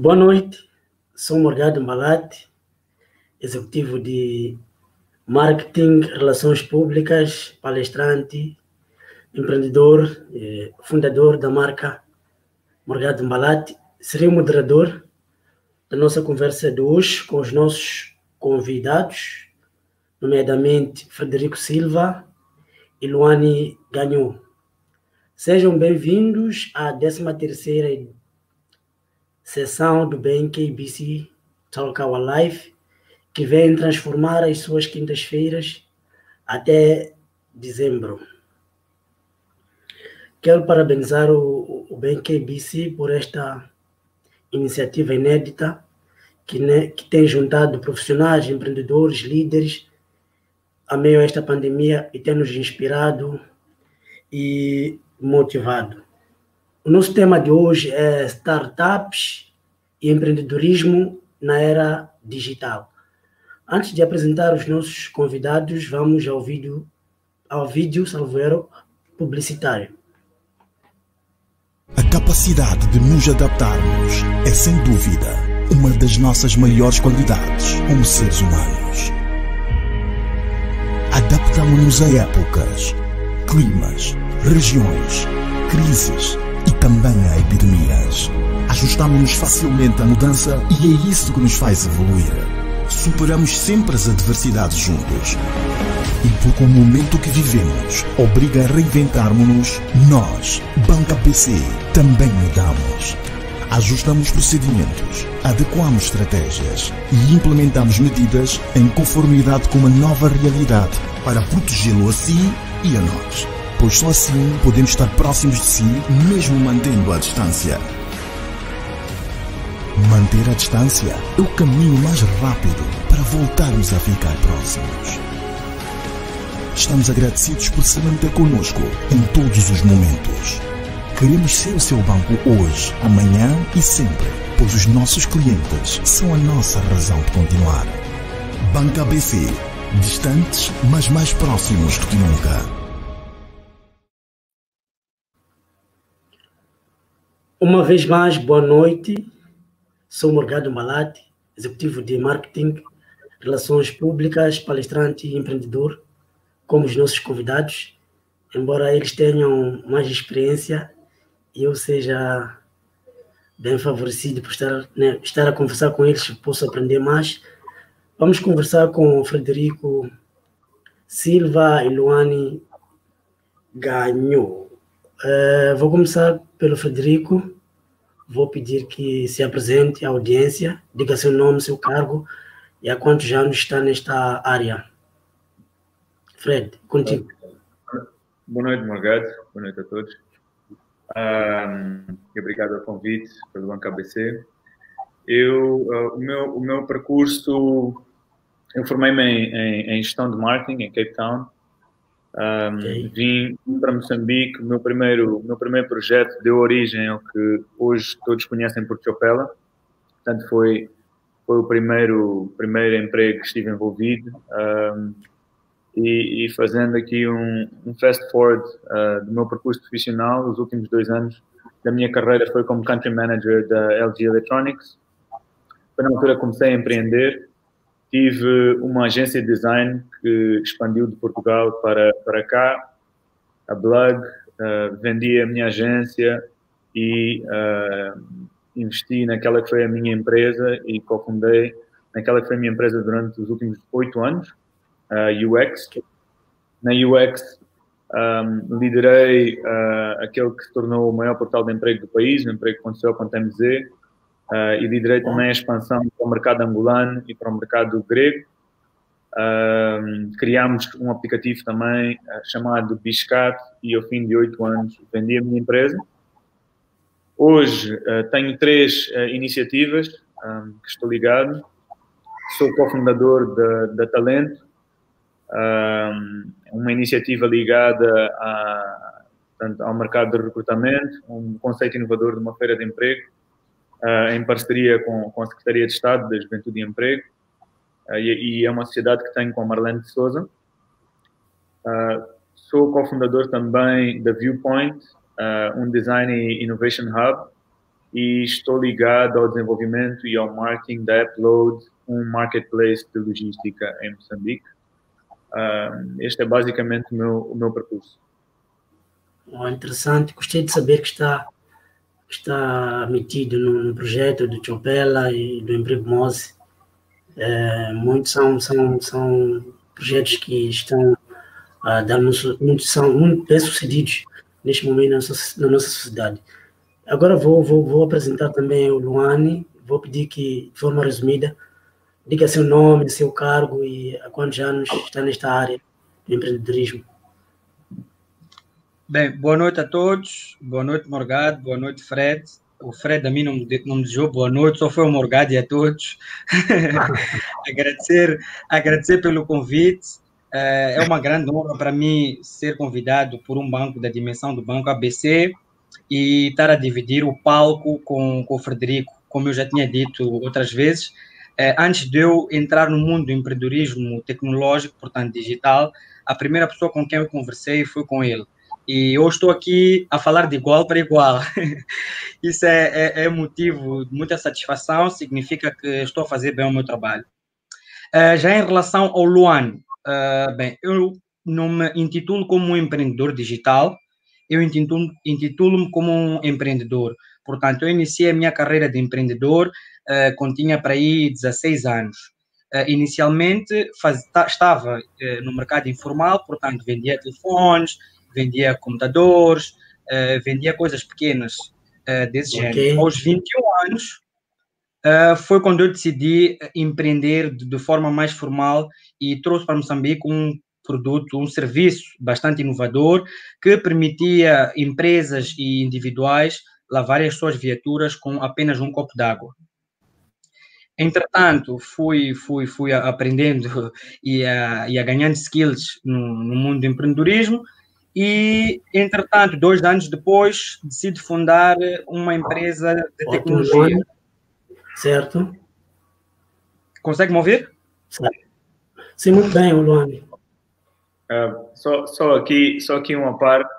Boa noite, sou Morgado Malati, executivo de Marketing, Relações Públicas, palestrante, empreendedor, fundador da marca Morgado Malati. Serei o moderador da nossa conversa de hoje com os nossos convidados, nomeadamente Frederico Silva e Luane Ganhou. Sejam bem-vindos à 13ª sessão do BNKBC Talk Our Life, que vem transformar as suas quintas-feiras até dezembro. Quero parabenizar o BNKBC por esta iniciativa inédita que tem juntado profissionais, empreendedores, líderes a meio a esta pandemia e tem nos inspirado e motivado. O nosso tema de hoje é startups e empreendedorismo na era digital. Antes de apresentar os nossos convidados, vamos ao vídeo publicitário. A capacidade de nos adaptarmos é, sem dúvida, uma das nossas maiores qualidades como seres humanos. Adaptamos-nos a épocas, climas, regiões, crises e também a epidemias. Ajustamos-nos facilmente à mudança e é isso que nos faz evoluir. Superamos sempre as adversidades juntos. E porque o momento que vivemos obriga a reinventarmos-nos, nós, Banca BC, também mudamos. Ajustamos procedimentos, adequamos estratégias e implementamos medidas em conformidade com uma nova realidade para protegê-lo a si e a nós. Pois só assim podemos estar próximos de si, mesmo mantendo a distância. Manter a distância é o caminho mais rápido para voltarmos a ficar próximos. Estamos agradecidos por se manter conosco em todos os momentos. Queremos ser o seu banco hoje, amanhã e sempre, pois os nossos clientes são a nossa razão de continuar. Banca BC, distantes, mas mais próximos do que nunca. Uma vez mais, boa noite. Sou Morgado Malati, executivo de Marketing, Relações Públicas, palestrante e empreendedor, como os nossos convidados. Embora eles tenham mais experiência e eu seja bem favorecido por estar a conversar com eles, posso aprender mais. Vamos conversar com o Frederico Silva e Luane Ganhou. Vou começar pelo Frederico. Vou pedir que se apresente à audiência, diga seu nome, seu cargo e há quantos anos está nesta área. Fred, contigo. Boa noite, Morgado. Boa noite a todos. Obrigado pelo convite pelo Banco ABC. O meu percurso, eu formei-me em gestão de marketing em Cape Town. Vim para Moçambique. O meu primeiro projeto deu origem ao que hoje todos conhecem por Chopela. Portanto, foi o primeiro emprego que estive envolvido. E fazendo aqui um fast forward do meu percurso profissional, os últimos 2 anos da minha carreira foi como Country Manager da LG Electronics. Foi na altura que comecei a empreender. Tive uma agência de design que expandiu de Portugal para cá, a Blug. Vendi a minha agência e investi naquela que foi a minha empresa e cofundei naquela que foi a minha empresa durante os últimos 8 anos, a UX. Na UX, liderei aquele que se tornou o maior portal de emprego do país, o emprego.co.mz. E liderei também a expansão para o mercado angolano e para o mercado grego. Criámos um aplicativo também chamado Biscat e ao fim de 8 anos vendi a minha empresa. Hoje tenho 3 iniciativas que estou ligado. Sou cofundador da Talento, uma iniciativa ligada ao mercado de recrutamento, um conceito inovador de uma feira de emprego, em parceria com a Secretaria de Estado da Juventude e Emprego, e é uma sociedade que tenho com a Marlene de Souza. Sou cofundador também da Viewpoint, um Design e Innovation Hub, e estou ligado ao desenvolvimento e ao marketing da Upload, um marketplace de logística em Moçambique. Este é basicamente o meu percurso. Interessante. Gostei de saber que está metido no projeto do Chopela e do Emprego Mose. Muitos são projetos que estão a dar são muito bem-sucedidos neste momento na nossa sociedade. Agora vou apresentar também o Luane. Vou pedir que, de forma resumida, diga seu nome, seu cargo e há quantos anos está nesta área do empreendedorismo. Bem, boa noite a todos. Boa noite, Morgado. Boa noite, Fred. O Fred a mim não me desejou boa noite, só foi o Morgado e a todos. agradecer pelo convite. É uma grande honra para mim ser convidado por um banco da dimensão do Banco ABC e estar a dividir o palco com o Frederico, como eu já tinha dito outras vezes. Antes de eu entrar no mundo do empreendedorismo tecnológico, portanto digital, a primeira pessoa com quem eu conversei foi com ele. E hoje estou aqui a falar de igual para igual. Isso é motivo de muita satisfação, significa que estou a fazer bem o meu trabalho. Já em relação ao Luane, bem, eu não me intitulo como um empreendedor digital, eu intitulo-me como um empreendedor. Portanto, eu iniciei a minha carreira de empreendedor quando tinha para aí 16 anos. Inicialmente estava no mercado informal, portanto, vendia telefones, vendia computadores, vendia coisas pequenas desse género. Aos 21 anos, foi quando eu decidi empreender de forma mais formal e trouxe para Moçambique um produto, um serviço bastante inovador que permitia empresas e individuais lavarem as suas viaturas com apenas um copo d'água. Entretanto, fui aprendendo e a ganhando skills no mundo do empreendedorismo e, entretanto, 2 anos depois, decido fundar uma empresa de tecnologia. Certo. Consegue me ouvir? Sim, muito bem, Luane. Só aqui uma parte.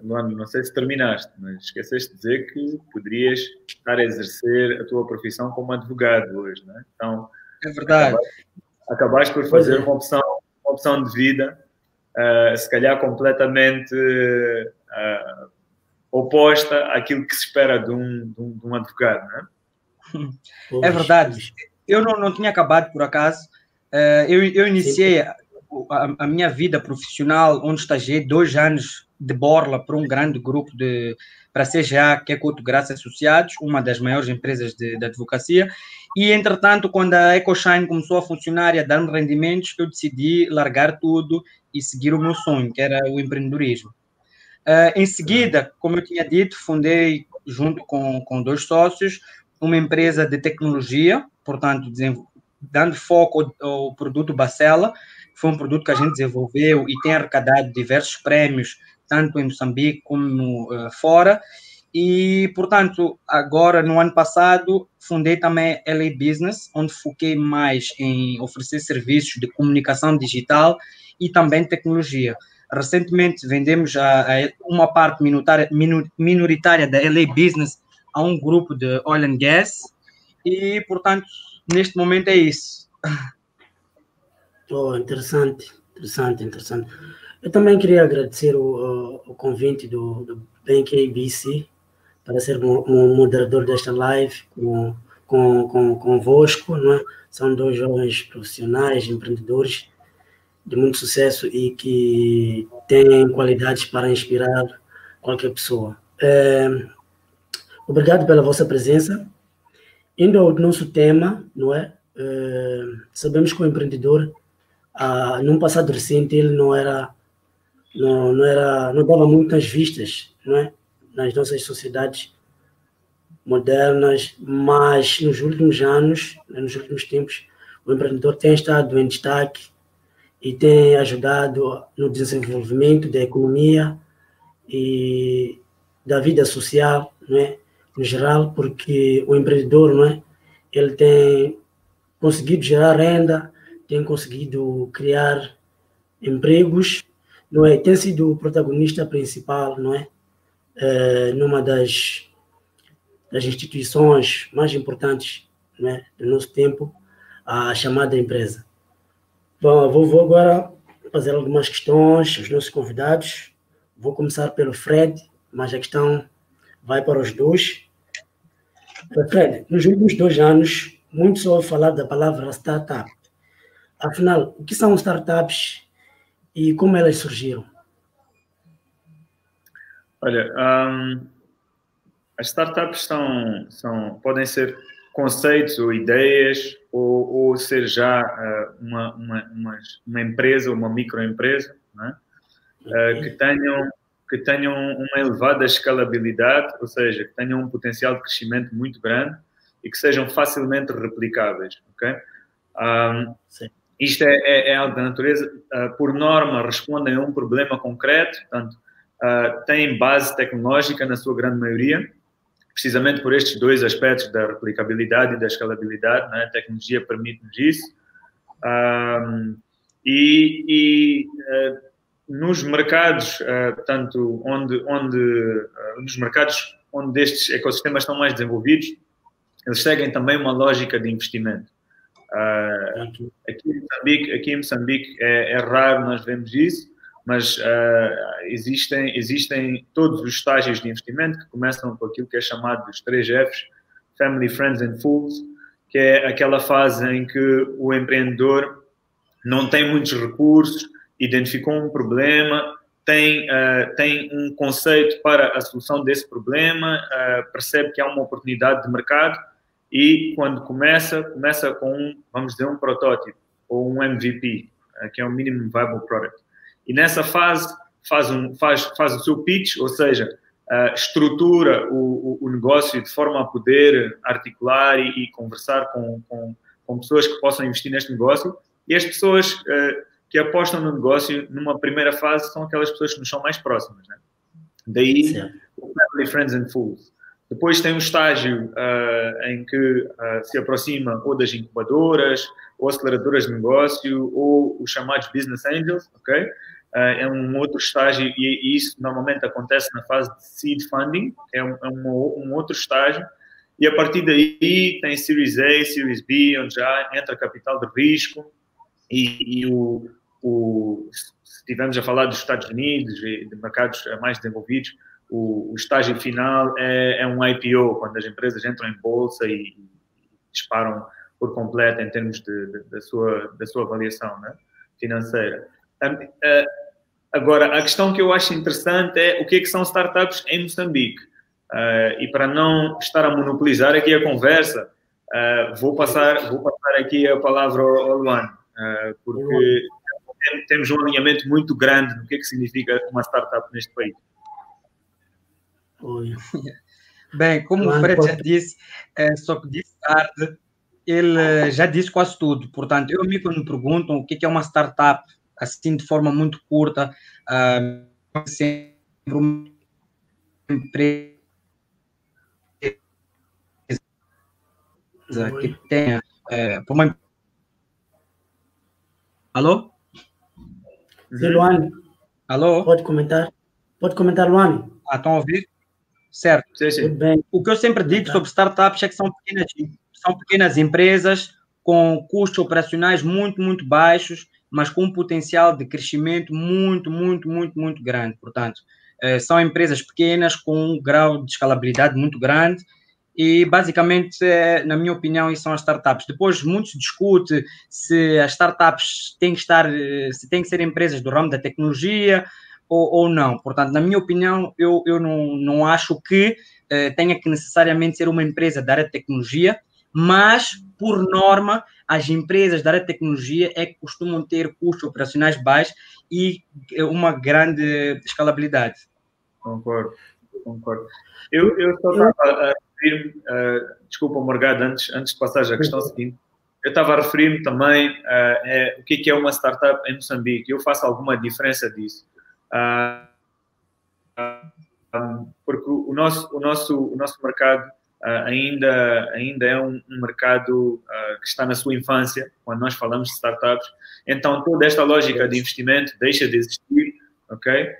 Não sei se terminaste, mas esqueceste de dizer que poderias estar a exercer a tua profissão como advogado hoje, não é? Então, é verdade. Acabaste por fazer uma opção de vida, se calhar completamente oposta àquilo que se espera de um advogado, não é? É verdade. Eu não tinha acabado por acaso. Eu iniciei a minha vida profissional, onde estagiei 2 anos de borla para um grande grupo para a CGA, que é Couto Graça Associados, uma das maiores empresas de advocacia. E, entretanto, quando a EcoShine começou a funcionar e a dar-me rendimentos, eu decidi largar tudo e seguir o meu sonho, que era o empreendedorismo. Em seguida, como eu tinha dito, fundei, junto com 2 sócios, uma empresa de tecnologia, portanto, dando foco ao produto Bacela. Foi um produto que a gente desenvolveu e tem arrecadado diversos prêmios, tanto em Moçambique como fora. E, portanto, agora, no ano passado, fundei também a LA Business, onde foquei mais em oferecer serviços de comunicação digital e também tecnologia. Recentemente, vendemos uma parte minoritária da LA Business a um grupo de oil and gas e, portanto, neste momento é isso. Interessante. Eu também queria agradecer o convite do Bank ABC para ser um moderador desta live convosco, não é? São 2 jovens profissionais, empreendedores de muito sucesso e que têm qualidades para inspirar qualquer pessoa. Obrigado pela vossa presença. Indo ao nosso tema, não é? Sabemos que o empreendedor, num passado recente, ele não dava muitas vistas, não é? Nas nossas sociedades modernas, mas nos últimos anos, nos últimos tempos, o empreendedor tem estado em destaque e tem ajudado no desenvolvimento da economia e da vida social, não é? No geral, porque o empreendedor, não é? Ele tem conseguido gerar renda, tem conseguido criar empregos, não é? Tem sido o protagonista principal, não é? Numa das das instituições mais importantes, né, do nosso tempo, a chamada empresa. Bom, vou agora fazer algumas questões aos nossos convidados. Vou começar pelo Fred, mas a questão vai para os dois. Fred, nos últimos 2 anos, muito se ouve falar da palavra startup. Afinal, o que são startups e como elas surgiram? Olha, as startups podem ser conceitos ou ideias ou ser já uma empresa, uma microempresa, né? Que tenham uma elevada escalabilidade, ou seja, que tenham um potencial de crescimento muito grande e que sejam facilmente replicáveis, ok? Isto é algo da natureza. Por norma, respondem a um problema concreto, portanto, têm base tecnológica na sua grande maioria, precisamente por estes 2 aspectos da replicabilidade e da escalabilidade, né? A tecnologia permite-nos isso. Nos mercados, tanto nos mercados onde estes ecossistemas estão mais desenvolvidos, eles seguem também uma lógica de investimento. Aqui em Moçambique é raro nós vemos isso, mas existem todos os estágios de investimento que começam com aquilo que é chamado dos 3 Fs, Family, Friends and Fools, que é aquela fase em que o empreendedor não tem muitos recursos, identificou um problema, tem um conceito para a solução desse problema, percebe que há uma oportunidade de mercado e quando começa com vamos dizer, um protótipo ou um MVP, que é o Minimum Viable Product. E nessa fase faz o seu pitch, ou seja, estrutura o negócio de forma a poder articular e conversar com pessoas que possam investir neste negócio. E as pessoas que apostam no negócio numa primeira fase são aquelas pessoas que nos são mais próximas, né? Daí o Family, Friends and Fools. Depois tem um estágio em que se aproxima ou das incubadoras, ou aceleradoras de negócio, ou os chamados Business Angels, ok? É um outro estágio e isso normalmente acontece na fase de Seed Funding, que é um outro estágio. E a partir daí tem Series A, Series B, onde já entra capital de risco e se estivermos a falar dos Estados Unidos e de mercados mais desenvolvidos, o estágio final é um IPO, quando as empresas entram em bolsa e disparam por completo em termos da sua avaliação, né, financeira. Agora, a questão que eu acho interessante é o que é que são startups em Moçambique. E para não estar a monopolizar aqui a conversa, vou passar aqui a palavra ao Luan, porque temos um alinhamento muito grande do que é que significa uma startup neste país. Bem, como o Fred já disse, só que disse tarde, ele já disse quase tudo. Portanto, eu quando me perguntam o que é uma startup, assim, de forma muito curta, sempre uma empresa que tenha... Alô? Sim, Luane. Alô? Pode comentar, Luane. Estão a ouvir? Certo. Sim, sim. Tudo bem. O que eu sempre digo sobre startups é que são pequenas empresas com custos operacionais muito, muito baixos, mas com um potencial de crescimento muito, muito, muito, muito grande. Portanto, são empresas pequenas com um grau de escalabilidade muito grande e, basicamente, na minha opinião, isso são as startups. Depois, muito se discute se as startups têm que ser empresas do ramo da tecnologia ou não. Portanto, na minha opinião, eu não acho que tenha que necessariamente ser uma empresa da área de tecnologia, mas, por norma, as empresas da área de tecnologia é que costumam ter custos operacionais baixos e uma grande escalabilidade. Concordo. Eu só estava a referir-me, desculpa, Morgado, antes de passar à questão seguinte, eu estava a referir-me também o que é uma startup em Moçambique. Eu faço alguma diferença disso. Porque o nosso mercado ainda é um mercado que está na sua infância, quando nós falamos de startups. Então, toda esta lógica de investimento deixa de existir, ok?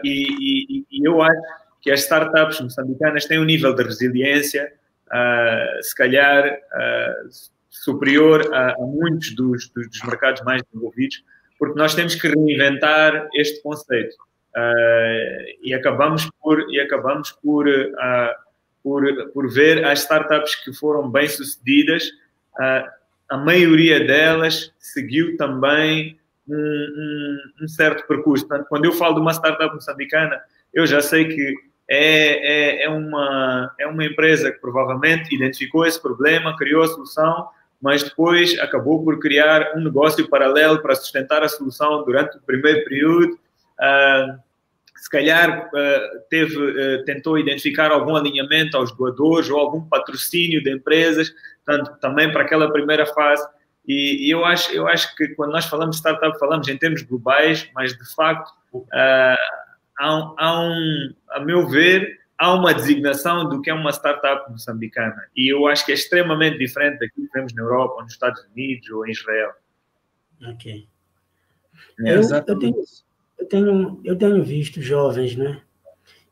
E que as startups moçambicanas têm um nível de resiliência, se calhar, superior a muitos dos mercados mais desenvolvidos, porque nós temos que reinventar este conceito. E acabamos por ver as startups que foram bem-sucedidas, a maioria delas seguiu também um certo percurso. Portanto, quando eu falo de uma startup moçambicana, eu já sei que é uma empresa que provavelmente identificou esse problema, criou a solução, mas depois acabou por criar um negócio paralelo para sustentar a solução durante o primeiro período. Se calhar tentou identificar algum alinhamento aos doadores ou algum patrocínio de empresas, tanto também para aquela primeira fase. E eu acho que quando nós falamos de startup, falamos em termos globais, mas de facto, a meu ver, há uma designação do que é uma startup moçambicana. E eu acho que é extremamente diferente daquilo que vemos na Europa, ou nos Estados Unidos, ou em Israel. Ok. Eu tenho visto jovens, né,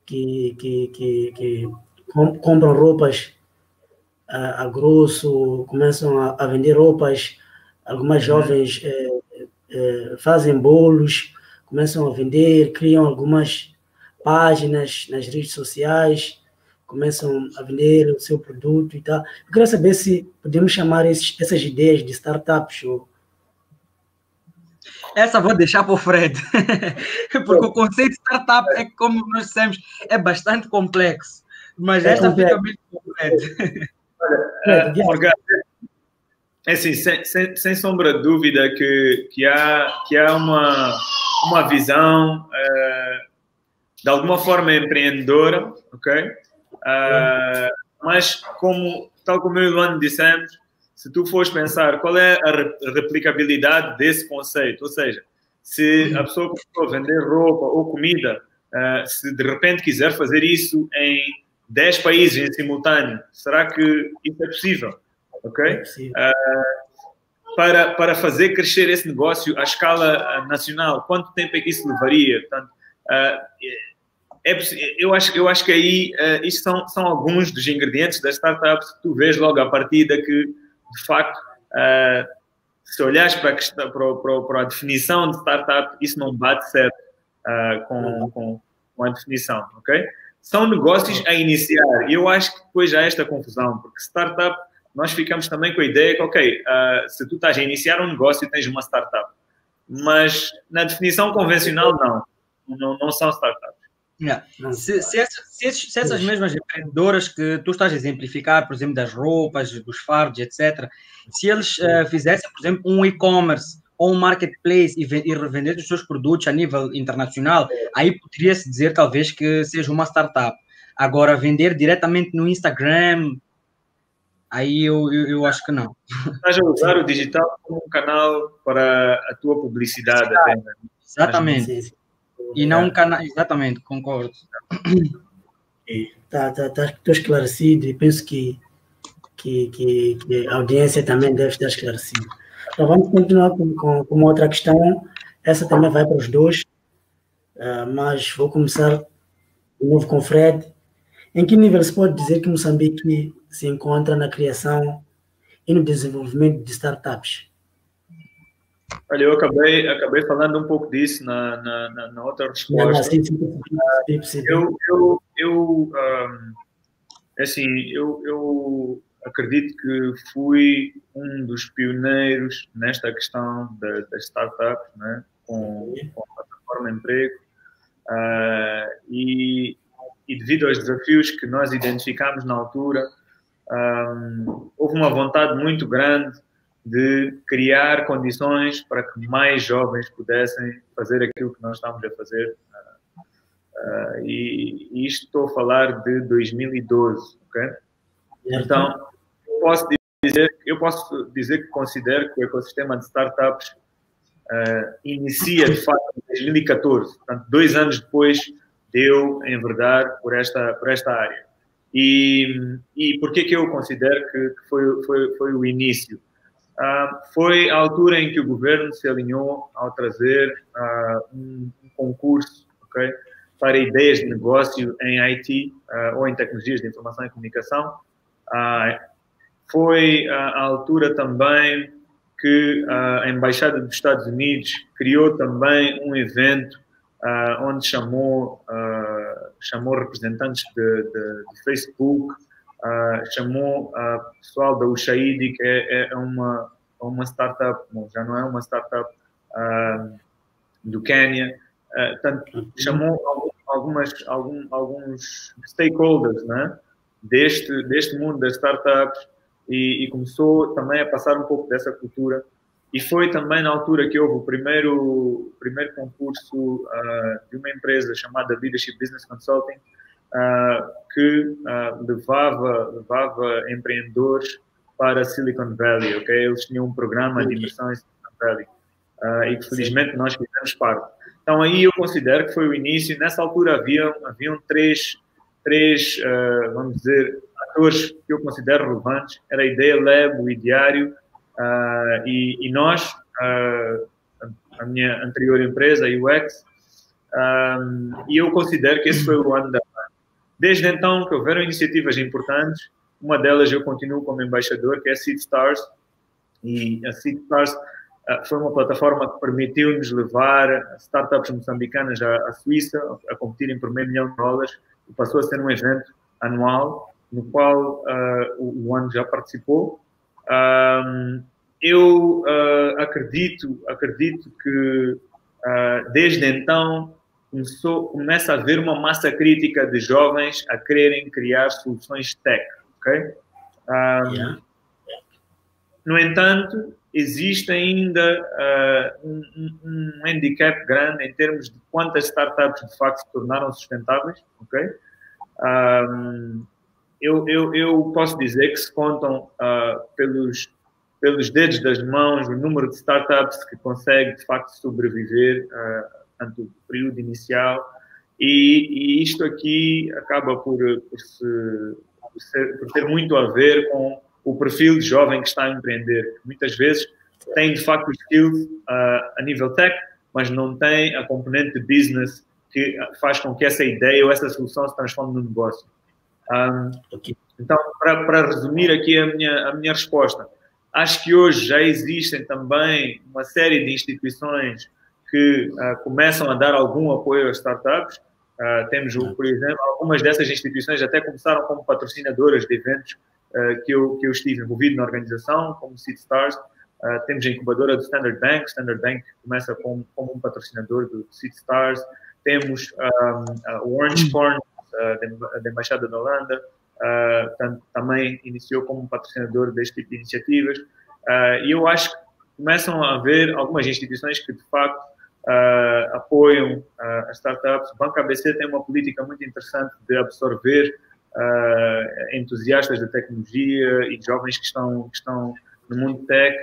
que compram roupas a grosso, começam a vender roupas. Algumas jovens fazem bolos, começam a vender, criam algumas páginas nas redes sociais, começam a vender o seu produto e tal. Eu queria saber se podemos chamar essas ideias de startups. Essa vou deixar para o Fred, porque o conceito de startup é, como nós dissemos, é bastante complexo, mas esta fica mesmo para o Fred. Olha, é assim, sem sombra de dúvida que há uma visão de alguma forma empreendedora, ok? Mas tal como eu e o Luan dissemos, se tu fores pensar qual é a replicabilidade desse conceito, ou seja, se a pessoa começou a vender roupa ou comida, se de repente quiser fazer isso em 10 países em simultâneo, será que isso é possível? Ok? É possível. Para fazer crescer esse negócio à escala nacional, quanto tempo é que isso levaria? Portanto, eu acho que aí isto são alguns dos ingredientes das startups que tu vês logo à partida que, de facto, se olhares para a definição de startup, isso não bate certo com a definição, ok? São negócios a iniciar. E eu acho que depois já há esta confusão, porque startup, nós ficamos também com a ideia que, ok, se tu estás a iniciar um negócio, tens uma startup. Mas na definição convencional, não são startups. Yeah. Se essas mesmas empreendedoras que tu estás a exemplificar, por exemplo, das roupas, dos fardos, etc., se eles fizessem, por exemplo, um e-commerce ou um marketplace e revender os seus produtos a nível internacional, aí poderia-se dizer, talvez, que seja uma startup. Agora, vender diretamente no Instagram, aí eu acho que não. Estás a usar o digital como um canal para a tua publicidade. Exatamente. Sim. E não um canal, exatamente, concordo. Estou esclarecido e penso que a audiência também deve estar esclarecida. Então, vamos continuar com uma outra questão. Essa também vai para os dois, mas vou começar de novo com o Fred. Em que nível se pode dizer que Moçambique se encontra na criação e no desenvolvimento de startups? Olha, eu acabei falando um pouco disso na outra resposta. Eu acredito que fui um dos pioneiros nesta questão das startups, né, com a plataforma Emprego, e devido aos desafios que nós identificámos na altura, houve uma vontade muito grande de criar condições para que mais jovens pudessem fazer aquilo que nós estamos a fazer. E isto estou a falar de 2012, ok? Então, eu posso dizer que considero que o ecossistema de startups inicia, de facto, em 2014. Portanto, 2 anos depois de eu enverdar por esta área. E por que eu considero que foi o início? Foi a altura em que o governo se alinhou ao trazer um concurso, okay, para ideias de negócio em IT ou em tecnologias de informação e comunicação. Foi a altura também que a Embaixada dos Estados Unidos criou também um evento onde chamou representantes de Facebook, chamou pessoal da Ushaidi, que é uma startup, bom, já não é uma startup do Quênia, chamou alguns stakeholders, né, deste mundo das startups e começou também a passar um pouco dessa cultura. E foi também na altura que houve o primeiro concurso de uma empresa chamada Leadership Business Consulting, que levava empreendedores para Silicon Valley, ok? Eles tinham um programa de imersão em Silicon Valley e que felizmente nós fizemos parte. Então aí eu considero que foi o início. Nessa altura haviam três vamos dizer, atores que eu considero relevantes. Era a Ideia Lab, o Ideário e nós, a minha anterior empresa, a UX, e eu considero que esse foi o ano da PAN. Desde então que houveram iniciativas importantes, uma delas eu continuo como embaixador, que é a SeedStars, e a SeedStars foi uma plataforma que permitiu-nos levar startups moçambicanas à Suíça a competirem por $500 mil, e passou a ser um evento anual, no qual o ano já participou. Eu acredito que desde então começa a haver uma massa crítica de jovens a quererem criar soluções tech, ok? No entanto, existe ainda um handicap grande em termos de quantas startups de facto se tornaram sustentáveis, ok? Eu posso dizer que se contam pelos dedos das mãos o número de startups que consegue de facto sobreviver durante o período inicial, e isto aqui acaba por ter muito a ver com o perfil de jovem que está a empreender. Muitas vezes tem de facto os skills a nível tech, mas não tem a componente de business que faz com que essa ideia ou essa solução se transforme no negócio. Então, para resumir aqui a minha resposta, acho que hoje já existem também uma série de instituições que começam a dar algum apoio às startups. Temos, por exemplo, algumas dessas instituições até começaram como patrocinadoras de eventos que eu estive envolvido na organização, como SeedStars. Temos a incubadora do Standard Bank começa como um patrocinador do SeedStars. Temos o Orange Corn, da Embaixada da Holanda, também iniciou como um patrocinador deste tipo de iniciativas. E eu acho que começam a haver algumas instituições que, de facto, apoiam as startups. O Banco ABC tem uma política muito interessante de absorver entusiastas da tecnologia e jovens que estão no mundo tech.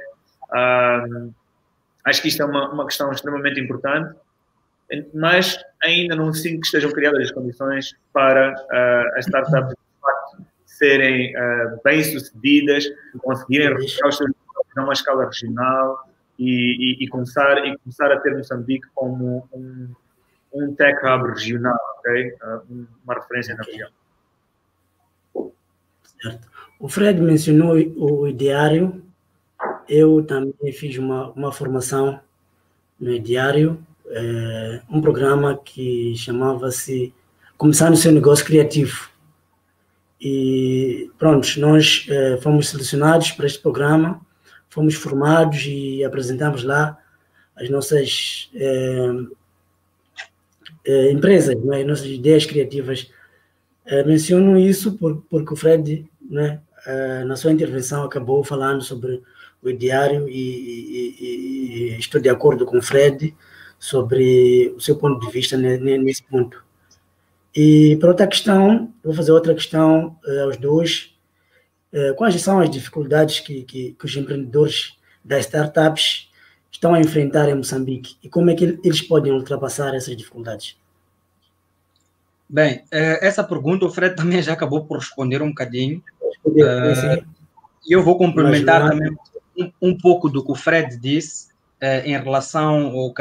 Acho que isto é uma questão extremamente importante, mas ainda não sinto que estejam criadas as condições para as startups de facto serem bem-sucedidas, conseguirem replicar os seus negócios numa escala regional e começar a ter Moçambique como um tech hub regional, ok? Uma referência na região. Certo. O Fred mencionou o Ideário. Eu também fiz uma formação no Ideário, um programa que chamava-se Começando o Seu Negócio Criativo. E pronto, nós fomos selecionados para este programa, fomos formados e apresentamos lá as nossas empresas, né, as nossas ideias criativas. Menciono isso porque o Fred, né, na sua intervenção, acabou falando sobre o Ideário e estou de acordo com o Fred sobre o seu ponto de vista nesse ponto. E para outra questão, vou fazer outra questão aos dois. Quais são as dificuldades que os empreendedores das startups estão a enfrentar em Moçambique e como é que eles podem ultrapassar essas dificuldades? Bem, essa pergunta o Fred também já acabou por responder um bocadinho. E eu vou complementar também um pouco do que o Fred disse em relação ao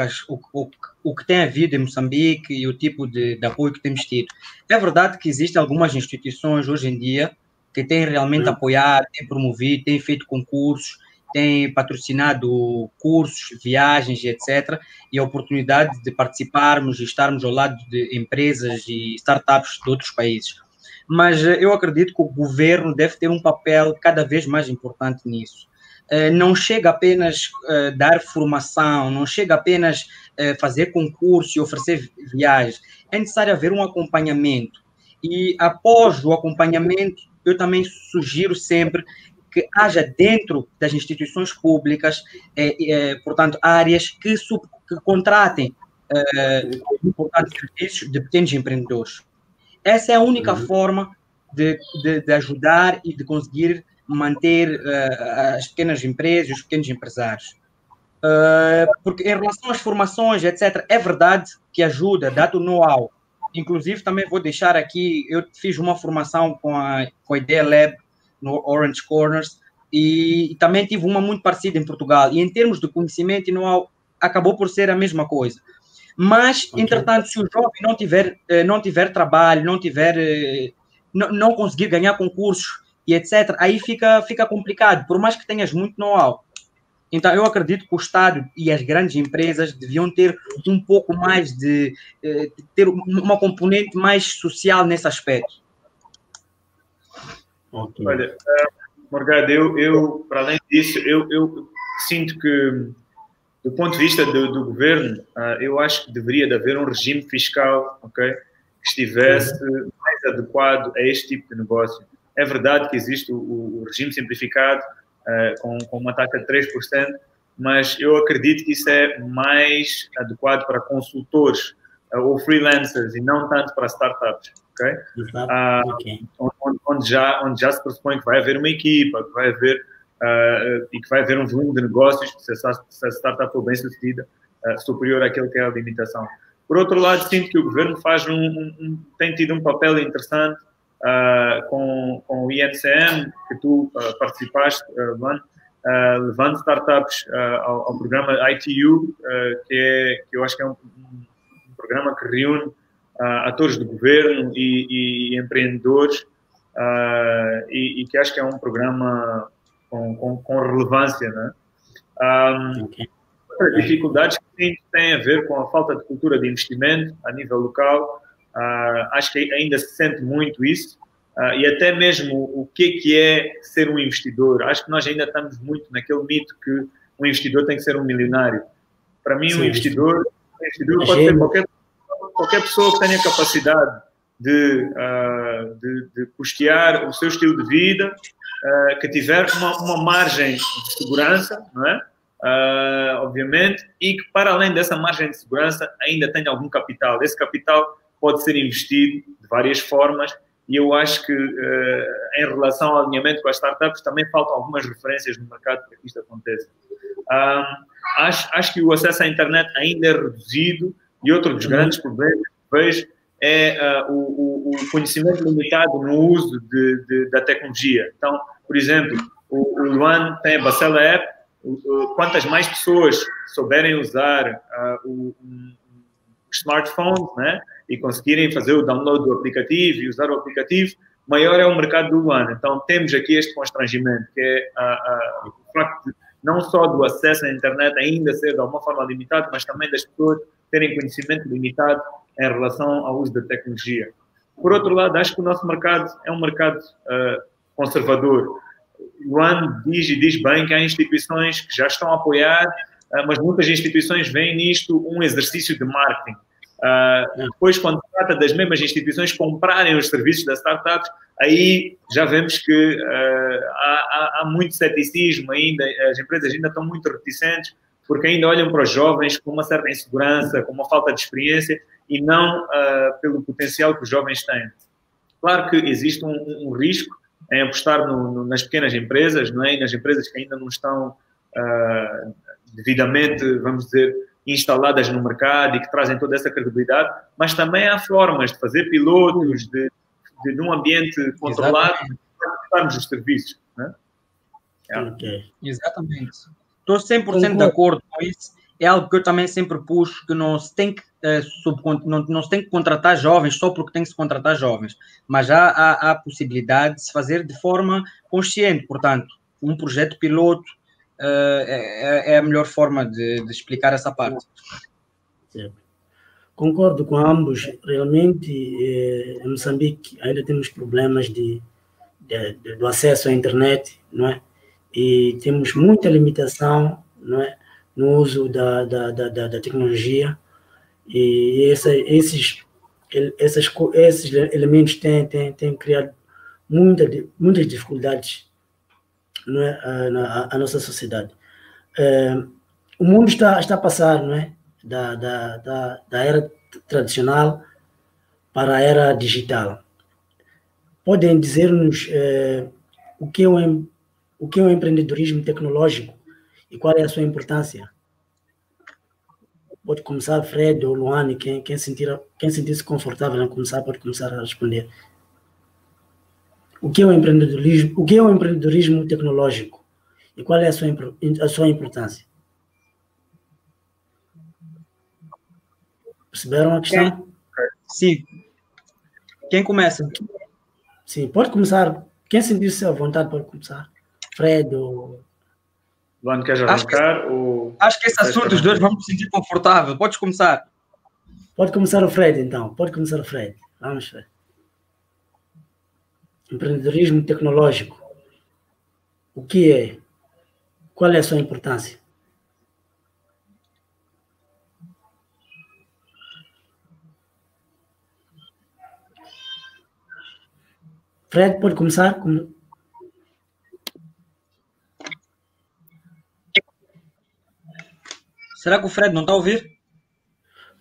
o que tem havido em Moçambique e o tipo de apoio que temos tido. É verdade que existem algumas instituições hoje em dia que têm realmente apoiado, têm promovido, têm feito concursos, têm patrocinado cursos, viagens e etc. E a oportunidade de participarmos e estarmos ao lado de empresas e startups de outros países. Mas eu acredito que o governo deve ter um papel cada vez mais importante nisso. Não chega apenas dar formação, não chega apenas fazer concurso e oferecer viagens. É necessário haver um acompanhamento. E após o acompanhamento, eu também sugiro sempre que haja dentro das instituições públicas, portanto, áreas que contratem importantes serviços de pequenos empreendedores. Essa é a única forma de ajudar e de conseguir manter as pequenas empresas e os pequenos empresários. Porque em relação às formações, etc., é verdade que ajuda, dá-te o know-how. Inclusive, também vou deixar aqui, eu fiz uma formação com a Idea Lab no Orange Corners e também tive uma muito parecida em Portugal. E em termos de conhecimento e know-how, acabou por ser a mesma coisa. Mas, entretanto, se o jovem não tiver trabalho, não conseguir ganhar concursos e etc., aí fica complicado, por mais que tenhas muito know-how. Então, eu acredito que o Estado e as grandes empresas deviam ter um pouco mais ter uma componente mais social nesse aspecto. Olha, Morgado, eu para além disso, eu sinto que, do ponto de vista do governo, eu acho que deveria de haver um regime fiscal, okay, que estivesse mais adequado a este tipo de negócio. É verdade que existe o regime simplificado, com uma taxa de 3%, mas eu acredito que isso é mais adequado para consultores ou freelancers e não tanto para startups, ok? Onde já se pressupõe que vai haver uma equipa, que vai haver e que vai haver um volume de negócios, se a startup for bem sucedida, superior àquele que é a limitação. Por outro lado, sinto que o governo tem tido um papel interessante com o INCM, que tu participaste, Luan, levando startups ao programa ITU, que eu acho que é um programa que reúne atores do governo e empreendedores, e que acho que é um programa com relevância, né? Outras dificuldades que têm a ver com a falta de cultura de investimento a nível local. Acho que ainda se sente muito isso, e até mesmo o que é ser um investidor. Acho que nós ainda estamos muito naquele mito que um investidor tem que ser um milionário. Para mim, um investidor pode ser qualquer pessoa que tenha capacidade de custear o seu estilo de vida, que tiver uma margem de segurança, não é? Obviamente, e que para além dessa margem de segurança ainda tenha algum capital. Esse capital pode ser investido de várias formas, e eu acho que em relação ao alinhamento com as startups também faltam algumas referências no mercado para que isto aconteça. Acho que o acesso à internet ainda é reduzido, e outro dos grandes problemas que vejo é o conhecimento limitado no uso da tecnologia. Então, por exemplo, o Luan tem a Bacela App. Quantas mais pessoas souberem usar os smartphones, né, e conseguirem fazer o download do aplicativo e usar o aplicativo, maior é o mercado do Luan. Então, temos aqui este constrangimento, que é o facto de, não só do acesso à internet ainda ser de alguma forma limitado, mas também das pessoas terem conhecimento limitado em relação ao uso da tecnologia. Por outro lado, acho que o nosso mercado é um mercado conservador. O Luan diz bem que há instituições que já estão a apoiar, mas muitas instituições veem nisto um exercício de marketing. Depois, quando se trata das mesmas instituições comprarem os serviços das startups, aí já vemos que há muito ceticismo ainda, as empresas ainda estão muito reticentes, porque ainda olham para os jovens com uma certa insegurança, com uma falta de experiência, e não pelo potencial que os jovens têm. Claro que existe um risco em apostar nas pequenas empresas, não é? E nas empresas que ainda não estão devidamente, vamos dizer, instaladas no mercado e que trazem toda essa credibilidade, mas também há formas de fazer pilotos, de num ambiente controlado, para os serviços. Não é? Exatamente. Estou 100% de acordo com isso. é algo que eu também sempre puxo, que não se tem que, não se tem que contratar jovens só porque tem que se contratar jovens, mas há a possibilidade de se fazer de forma consciente. Portanto, um projeto piloto é a melhor forma de explicar essa parte. Certo. Concordo com ambos. Realmente, em Moçambique ainda temos problemas do acesso à internet, não é? E temos muita limitação, não é, no uso da tecnologia, e esses elementos têm criado muitas dificuldades, não é, a nossa sociedade. O mundo está a passar, não é, da era tradicional para a era digital. Podem dizer-nos o que é o empreendedorismo tecnológico e qual é a sua importância? Pode começar, Fred ou Luane, quem sentir-se confortável em começar, pode começar a responder. O que é o empreendedorismo tecnológico e qual é a sua importância? Perceberam a questão? Sim. Quem começa? Sim, pode começar. Quem sentir-se à vontade pode começar. Fred ou... Luane, queres arrancar? Acho que esse assunto os dois vão se sentir confortável. Podes começar. Pode começar o Fred, então. Pode começar o Fred. Vamos, Fred. Empreendedorismo tecnológico. O que é? Qual é a sua importância? Fred, pode começar? Será que o Fred não está a ouvir?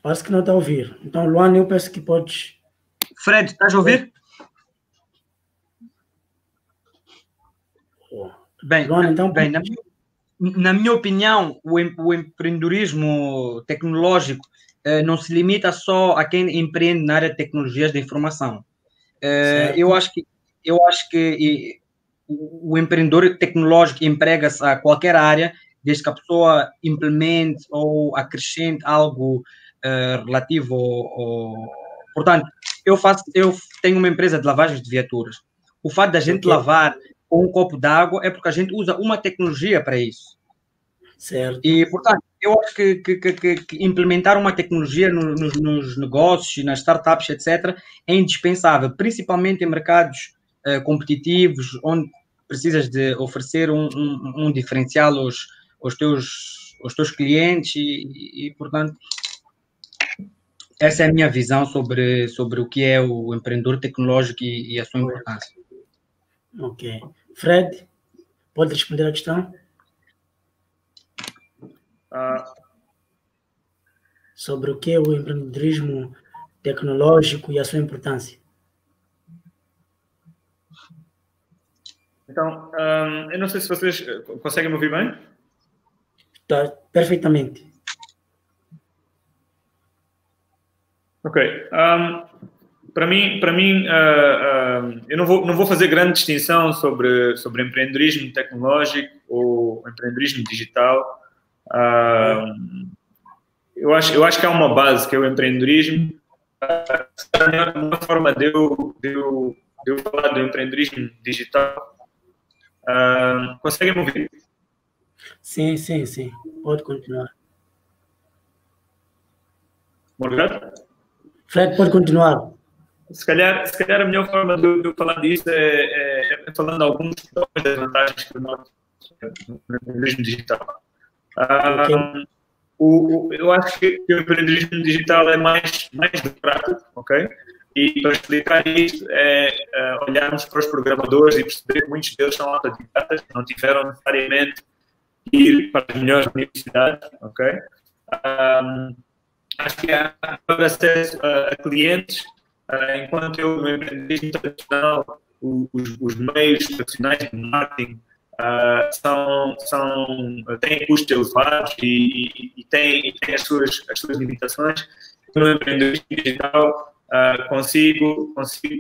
Parece que não está a ouvir. Então, Luane, eu peço que podes... Fred, estás a ouvir? Bem, Luane, então... bem na minha opinião, o empreendedorismo tecnológico não se limita só a quem empreende na área de tecnologias da informação. Eu acho que o empreendedor tecnológico emprega-se a qualquer área, desde que a pessoa implemente ou acrescente algo relativo Portanto, eu tenho uma empresa de lavagens de viaturas. O fato da gente lavar com um copo d'água é porque a gente usa uma tecnologia para isso. Certo. E, portanto, eu acho que implementar uma tecnologia nos negócios e nas startups, etc., é indispensável, principalmente em mercados competitivos, onde precisas de oferecer um diferencial aos teus clientes e, portanto, essa é a minha visão sobre o que é o empreendedor tecnológico e a sua importância. Ok. Fred, pode responder a questão? Sobre o que é o empreendedorismo tecnológico e a sua importância. Então, eu não sei se vocês conseguem me ouvir bem? Tá, perfeitamente. Ok. Para mim, eu não vou fazer grande distinção sobre empreendedorismo tecnológico ou empreendedorismo digital. Eu acho que há uma base, que é o empreendedorismo. Uma forma de eu falar do empreendedorismo digital. Conseguem me ouvir? Sim. Pode continuar. Obrigado. Fred, pode continuar. Se calhar a melhor forma de eu falar disso é falando de algumas das vantagens que eu noto no empreendedorismo digital. Eu acho que o empreendedorismo digital é mais prático, ok? E para explicar isto é olharmos para os programadores e perceber que muitos deles são autodidatas, não tiveram necessariamente que ir para as melhores universidades, ok? Acho que há acesso a clientes, enquanto eu no empreendedorismo tradicional, os meios tradicionais de marketing têm custos elevados e têm as suas limitações. No empreendedorismo digital, consigo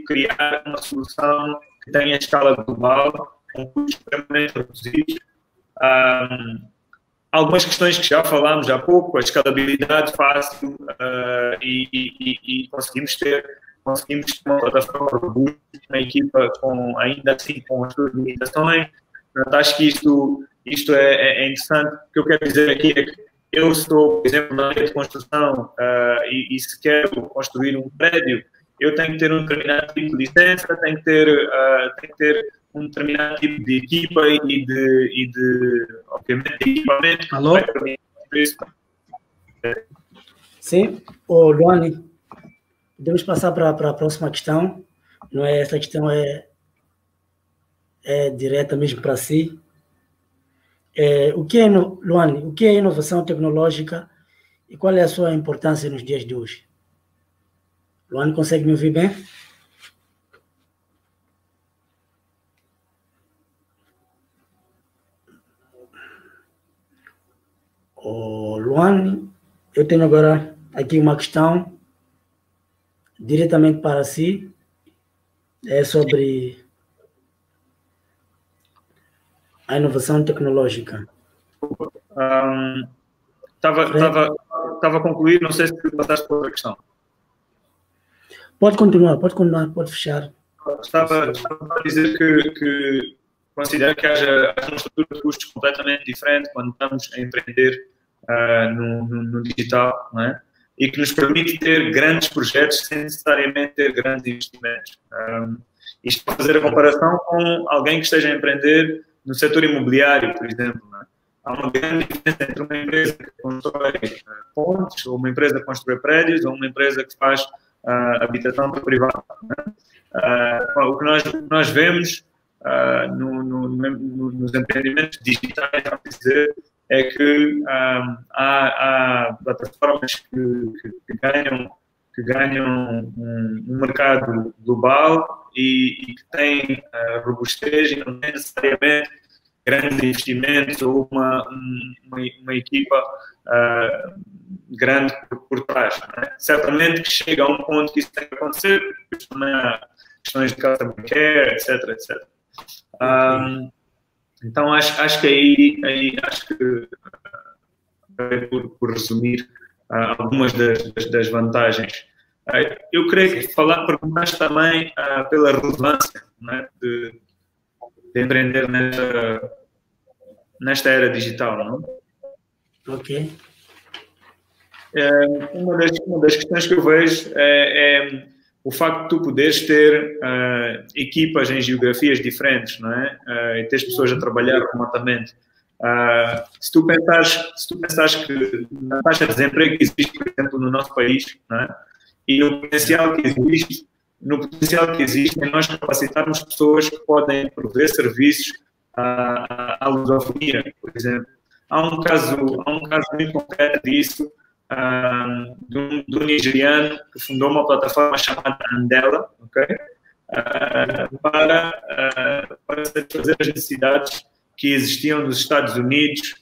criar uma solução que tenha escala global, com custos extremamente reduzidos. algumas questões que já falámos há pouco, a escalabilidade fácil e conseguimos ter uma plataforma robusta, uma equipa ainda assim com as suas limitações. Portanto, acho que isto é interessante. O que eu quero dizer aqui é que eu estou, por exemplo, na área de construção e se quero construir um prédio, eu tenho que ter um determinado tipo de licença, tenho que ter um determinado tipo de equipa e de obviamente, de equipamento. Alô? Sim, o Luane, podemos passar para a próxima questão. Não é, essa questão é direta mesmo para si. Luane, o que é inovação tecnológica e qual é a sua importância nos dias de hoje? Luane, consegue me ouvir bem? Luane, eu tenho agora aqui uma questão diretamente para si, é sobre a inovação tecnológica. Estava a concluir, não sei se passaste por outra questão. Pode continuar, pode fechar. Estava a dizer que considero que haja uma estrutura de custos completamente diferente quando estamos a empreender no digital, não é? E que nos permite ter grandes projetos sem necessariamente ter grandes investimentos. Isto para fazer a comparação com alguém que esteja a empreender no setor imobiliário, por exemplo. Não é? Há uma grande diferença entre uma empresa que constrói pontes, ou uma empresa que constrói prédios, ou uma empresa que faz habitação privada. O que nós vemos nos empreendimentos digitais, vamos dizer, é que há plataformas que ganham um mercado global e que têm robustez e não têm necessariamente grandes investimentos ou uma equipa grande por trás. Não é? Certamente que chega a um ponto que isso tem que acontecer, porque também há questões de customer care, etc. Então, acho que aí acho que, por resumir, algumas das vantagens. Eu creio que perguntaste também pela relevância, né, de empreender nesta era digital, não? Ok. Uma das questões que eu vejo é o facto de tu poderes ter equipas em geografias diferentes, não é? E teres pessoas a trabalhar remotamente. Se tu pensares que na taxa de desemprego que existe, por exemplo, no nosso país, não é? E no potencial que existe em nós capacitarmos pessoas que podem prover serviços à lusofonia, por exemplo. Há um caso muito concreto disso, de um nigeriano que fundou uma plataforma chamada Andela, okay? Para satisfazer as necessidades que existiam nos Estados Unidos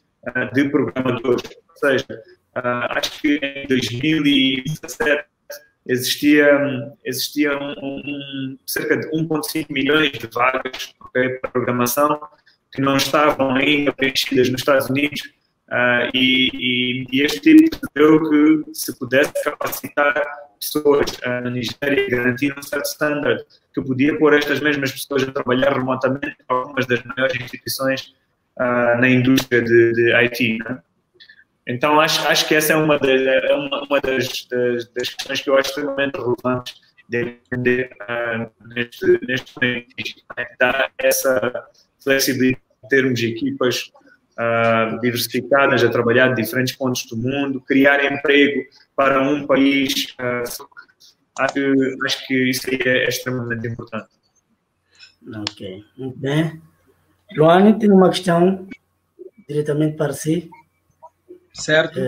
de programadores. Ou seja, acho que em 2017 existiam cerca de 1,5 milhões de vagas, okay, para programação que não estavam ainda preenchidas nos Estados Unidos. E este tipo deu que se pudesse capacitar pessoas na Nigéria e garantir um certo standard que podia pôr estas mesmas pessoas a trabalhar remotamente para algumas das maiores instituições na indústria de IT. Né? Então, acho que essa é uma das questões que eu acho extremamente relevantes de entender neste momento, dar essa flexibilidade em termos de equipas diversificadas, a trabalhar de diferentes pontos do mundo, criar emprego para um país. Acho que isso aí é extremamente importante. Ok, muito bem. Luane, tem uma questão diretamente para si. Certo.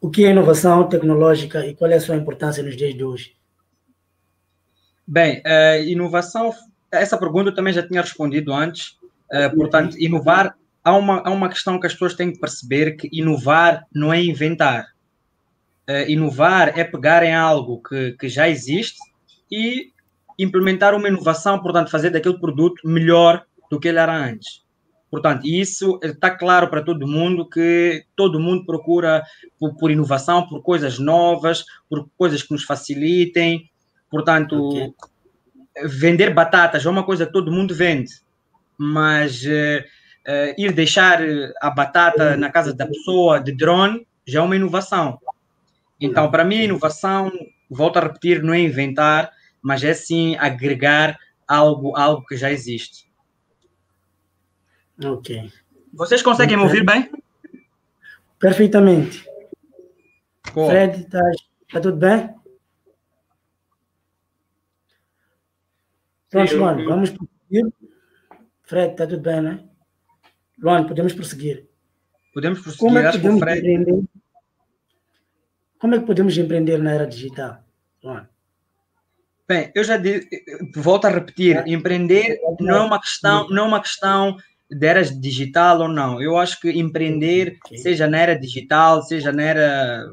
O que é inovação tecnológica e qual é a sua importância nos dias de hoje? Bem, inovação, essa pergunta eu também já tinha respondido antes. Portanto, inovar, há uma questão que as pessoas têm que perceber, que inovar não é inventar. Inovar é pegar em algo que já existe e implementar uma inovação, portanto, fazer daquele produto melhor do que ele era antes. Portanto, isso está claro para todo mundo, que todo mundo procura por inovação, por coisas novas, por coisas que nos facilitem. Portanto, vender batatas é uma coisa que todo mundo vende, mas ir deixar a batata na casa da pessoa de drone já é uma inovação. Então, para mim, a inovação, volto a repetir, não é inventar, mas é sim agregar algo que já existe. Ok. Vocês conseguem me ouvir bem? Perfeitamente. Pô. Fred, tá tudo bem? Pronto, Luan, vamos prosseguir. Fred, está tudo bem, né? Luan, podemos prosseguir. Podemos prosseguir, acho que o Fred... Como é que podemos empreender na era digital, Luan? Bem, eu já disse, volto a repetir, empreender não é uma questão de era digital ou não. Eu acho que empreender, seja na era digital, seja na era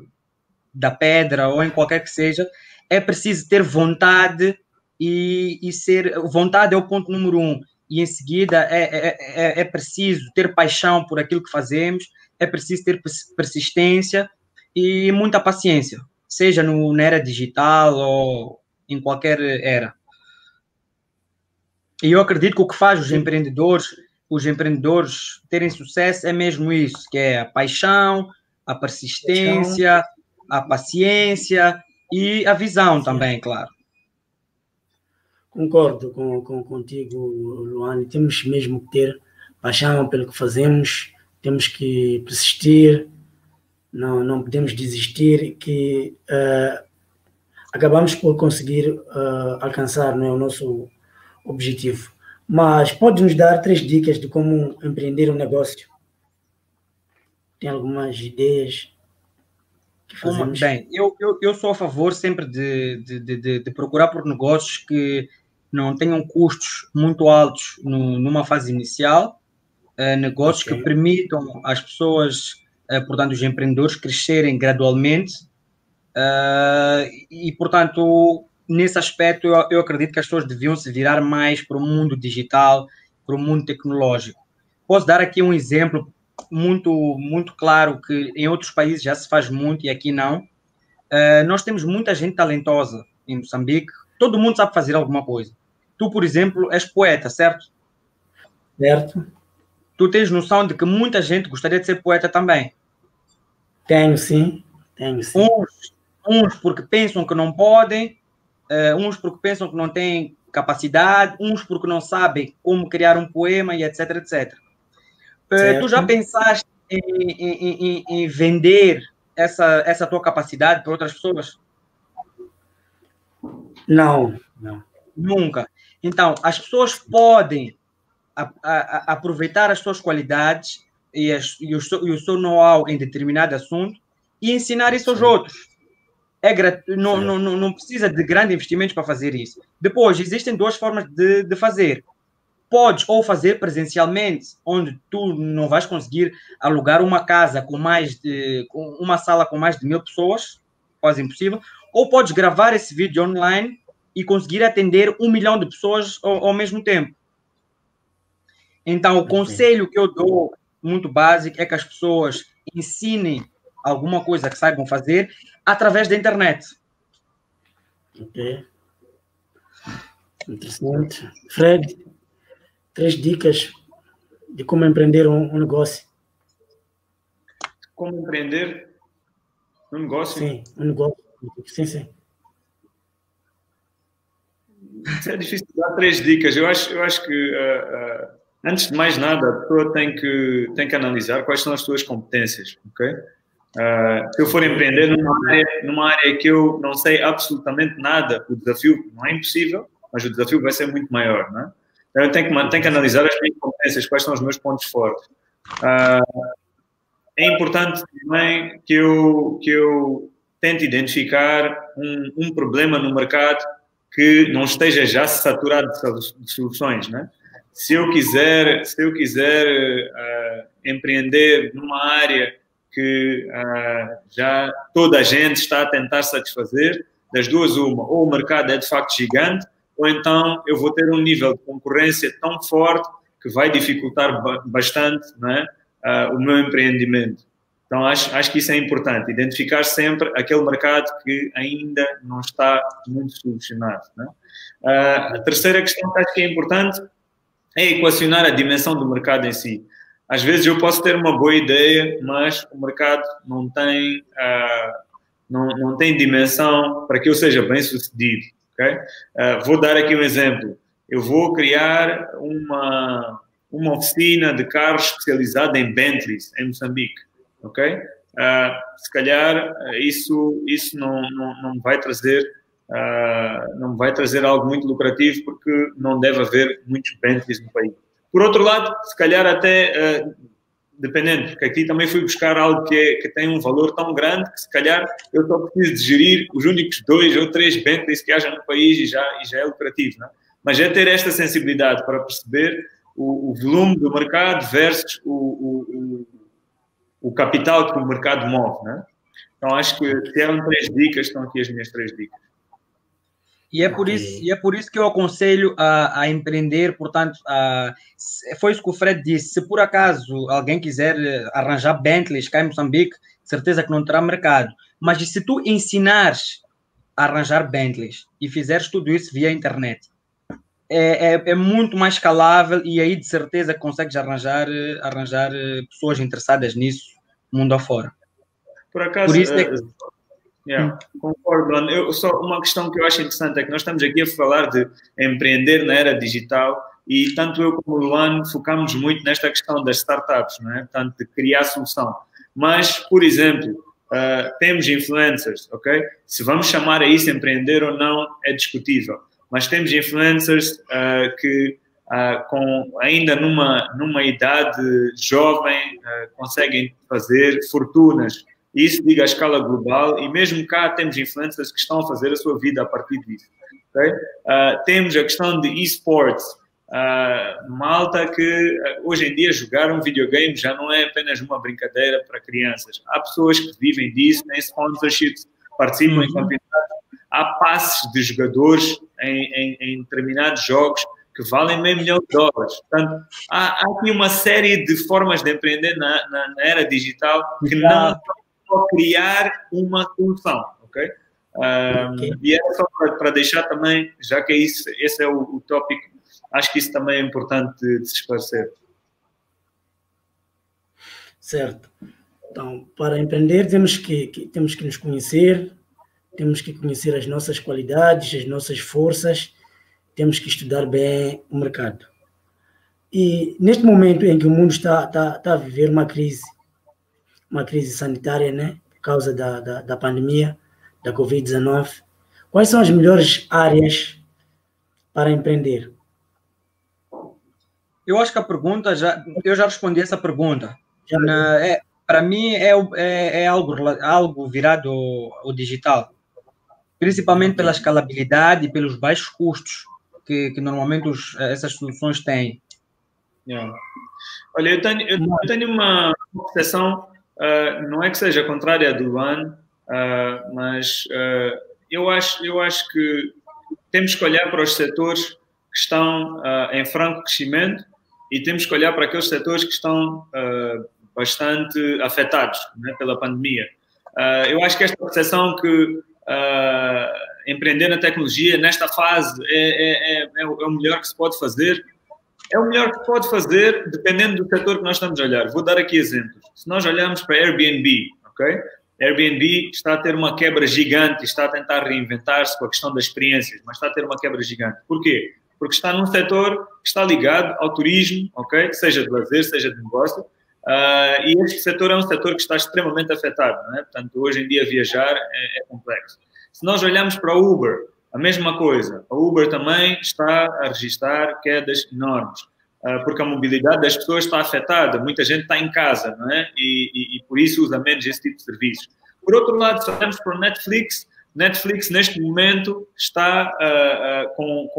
da pedra ou em qualquer que seja, é preciso ter vontade e ser... Vontade é o ponto número 1. E em seguida é preciso ter paixão por aquilo que fazemos, é preciso ter persistência e muita paciência, seja na era digital ou em qualquer era. E eu acredito que o que faz os empreendedores terem sucesso é mesmo isso, que é a paixão, a persistência, a paciência e a visão também, claro. Concordo contigo, Luane. Temos mesmo que ter paixão pelo que fazemos, temos que persistir, não podemos desistir, que acabamos por conseguir alcançar, não é, o nosso objetivo. Mas pode nos dar 3 dicas de como empreender um negócio? Tem algumas ideias que fazemos? Bem, eu sou a favor sempre de procurar por negócios que não tenham custos muito altos numa fase inicial, negócios que permitam às pessoas, portanto, os empreendedores, crescerem gradualmente e, portanto, nesse aspecto, eu acredito que as pessoas deviam se virar mais para o mundo digital, para o mundo tecnológico. Posso dar aqui um exemplo muito claro que em outros países já se faz muito e aqui não. Nós temos muita gente talentosa em Moçambique, todo mundo sabe fazer alguma coisa. Tu, por exemplo, és poeta, certo? Certo. Tu tens noção de que muita gente gostaria de ser poeta também? Tenho sim. Uns porque pensam que não podem, uns porque pensam que não têm capacidade, uns porque não sabem como criar um poema e etc, etc. Tu já pensaste em vender essa tua capacidade para outras pessoas? Não. Nunca. Então, as pessoas podem aproveitar as suas qualidades e o seu know-how em determinado assunto e ensinar isso aos outros. Não precisa de grandes investimentos para fazer isso. Depois, existem 2 formas de fazer. Podes ou fazer presencialmente, onde tu não vais conseguir alugar uma casa uma sala com mais de 1000 pessoas, quase impossível, ou podes gravar esse vídeo online e conseguir atender 1 milhão de pessoas ao mesmo tempo. Então, o conselho que eu dou, muito básico, é que as pessoas ensinem alguma coisa que saibam fazer através da internet. Ok. Interessante. Fred, 3 dicas de como empreender um negócio. Como empreender um negócio? Sim, um negócio. Sim. É difícil dar 3 dicas. Eu acho que, antes de mais nada, a pessoa tem que analisar quais são as suas competências, ok? Se eu for empreender numa área que eu não sei absolutamente nada, o desafio não é impossível, mas o desafio vai ser muito maior, não é? Eu tenho que analisar as minhas competências, quais são os meus pontos fortes. É importante também que eu tente identificar um problema no mercado que não esteja já saturado de soluções, né? Se eu quiser empreender numa área que já toda a gente está a tentar satisfazer, das duas uma, ou o mercado é de facto gigante, ou então eu vou ter um nível de concorrência tão forte que vai dificultar bastante, não é, o meu empreendimento. Então, acho que isso é importante, identificar sempre aquele mercado que ainda não está muito solucionado. Não é? A terceira questão que acho que é importante é equacionar a dimensão do mercado em si. Às vezes eu posso ter uma boa ideia, mas o mercado não tem dimensão para que eu seja bem sucedido. Okay? Vou dar aqui um exemplo. Eu vou criar uma oficina de carros especializada em Bentleys, em Moçambique. Okay? Se calhar isso não vai trazer algo muito lucrativo, porque não deve haver muitos Bentleys no país. Por outro lado, se calhar até, dependendo, porque aqui também fui buscar algo que tem um valor tão grande que se calhar eu só preciso de gerir os únicos 2 ou 3 Bentleys que haja no país e já é lucrativo. Não é? Mas é ter esta sensibilidade para perceber o volume do mercado versus o capital que o mercado move. Não é? Então acho que se eram 3 dicas, estão aqui as minhas 3 dicas. E é por isso que eu aconselho a empreender, portanto, foi isso que o Fred disse, se por acaso alguém quiser arranjar Bentleys cá em Moçambique, certeza que não terá mercado, mas se tu ensinares a arranjar Bentleys e fizeres tudo isso via internet, é muito mais escalável e aí de certeza consegues arranjar pessoas interessadas nisso mundo afora. Por acaso... Por isso concordo. Só uma questão que eu acho interessante é que nós estamos aqui a falar de empreender na era digital e tanto eu como o Luan focamos muito nesta questão das startups, não é? Portanto, de criar solução. Mas, por exemplo, temos influencers, ok? Se vamos chamar a isso empreender ou não é discutível, mas temos influencers que ainda numa idade jovem conseguem fazer fortunas. Isso diga a escala global e mesmo cá temos influencers que estão a fazer a sua vida a partir disso. Okay? Temos a questão de esportes. Malta que hoje em dia jogar um videogame já não é apenas uma brincadeira para crianças. Há pessoas que vivem disso, têm sponsorships, participam em campeonatos. Há passes de jogadores em determinados jogos que valem $500 mil. Portanto, há aqui uma série de formas de empreender na era digital que não criar uma solução, ok? E é só para deixar também, já que esse é o tópico, acho que isso também é importante de se esclarecer. Certo. Então, para empreender temos que nos conhecer, temos que conhecer as nossas qualidades, as nossas forças, temos que estudar bem o mercado. E neste momento em que o mundo está a viver uma crise sanitária, né, por causa da pandemia, da Covid-19. Quais são as melhores áreas para empreender? Eu acho que a pergunta, eu já respondi essa pergunta. Para mim é algo virado ao digital, principalmente pela escalabilidade e pelos baixos custos que normalmente essas soluções têm. Olha, eu tenho uma percepção, não é que seja contrária do Luan, mas eu acho que temos que olhar para os setores que estão em franco crescimento e temos que olhar para aqueles setores que estão bastante afetados, né, pela pandemia. Eu acho que esta percepção que empreender na tecnologia nesta fase é o melhor que se pode fazer. É o melhor que se pode fazer dependendo do setor que nós estamos a olhar. Vou dar aqui exemplos. Se nós olharmos para Airbnb, ok? Airbnb está a ter uma quebra gigante, está a tentar reinventar-se com a questão das experiências, mas está a ter uma quebra gigante. Porquê? Porque está num setor que está ligado ao turismo, ok? Seja de lazer, seja de negócio, e este setor é um setor que está extremamente afetado, não é? Portanto, hoje em dia viajar é complexo. Se nós olharmos para o Uber, a mesma coisa. A Uber também está a registrar quedas enormes, porque a mobilidade das pessoas está afetada. Muita gente está em casa, não é? E por isso usa menos esse tipo de serviços. Por outro lado, se olharmos para o Netflix, neste momento, está com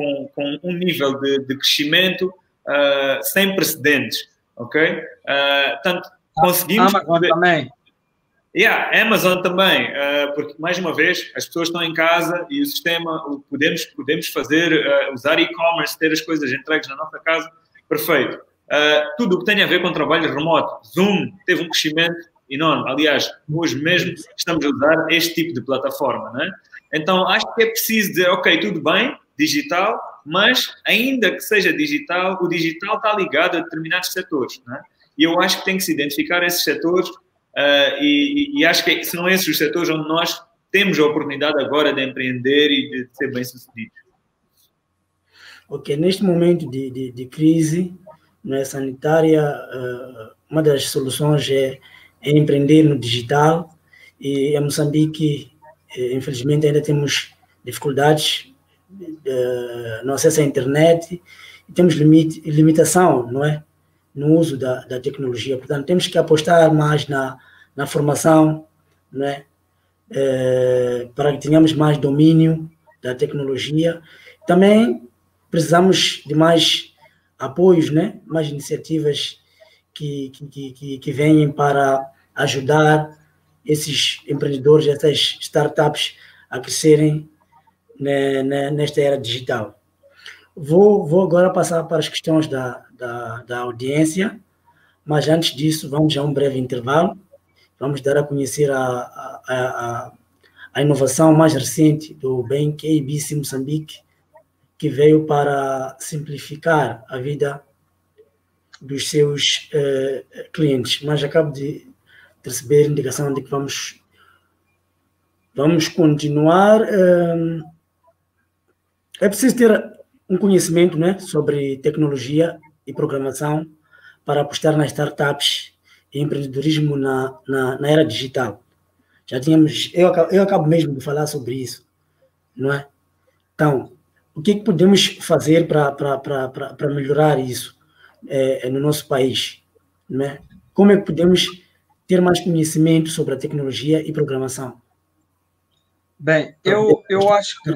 um nível de crescimento sem precedentes, ok? Portanto, conseguimos... Amazon também. Amazon também, porque, mais uma vez, as pessoas estão em casa e o sistema, podemos fazer, usar e-commerce, ter as coisas entregues na nossa casa, perfeito. tudo o que tem a ver com trabalho remoto. Zoom teve um crescimento enorme. Aliás, hoje mesmo estamos a usar este tipo de plataforma, né? Então, acho que é preciso dizer, ok, tudo bem, digital, mas ainda que seja digital, o digital está ligado a determinados setores, né? E eu acho que tem que se identificar esses setores e acho que são esses os setores onde nós temos a oportunidade agora de empreender e de ser bem-sucedidos. Ok, neste momento de crise, né, sanitária, uma das soluções é empreender no digital, e em Moçambique, infelizmente, ainda temos dificuldades no acesso à internet, e temos limitação, não é, no uso da tecnologia. Portanto, temos que apostar mais na formação, não é, para que tenhamos mais domínio da tecnologia. Também precisamos de mais apoios, né, mais iniciativas que venham para ajudar esses empreendedores, essas startups a crescerem nesta era digital. Vou agora passar para as questões da audiência, mas antes disso vamos a um breve intervalo. Vamos dar a conhecer a inovação mais recente do Bank ABC Moçambique, que veio para simplificar a vida dos seus clientes. Mas acabo de receber indicação de que vamos continuar. É preciso ter um conhecimento, né, sobre tecnologia e programação para apostar nas startups e empreendedorismo na era digital. Já tínhamos, eu acabo mesmo de falar sobre isso, não é? Então, o que podemos fazer para melhorar isso no nosso país, não é? Como é que podemos ter mais conhecimento sobre a tecnologia e programação? Bem, eu acho que...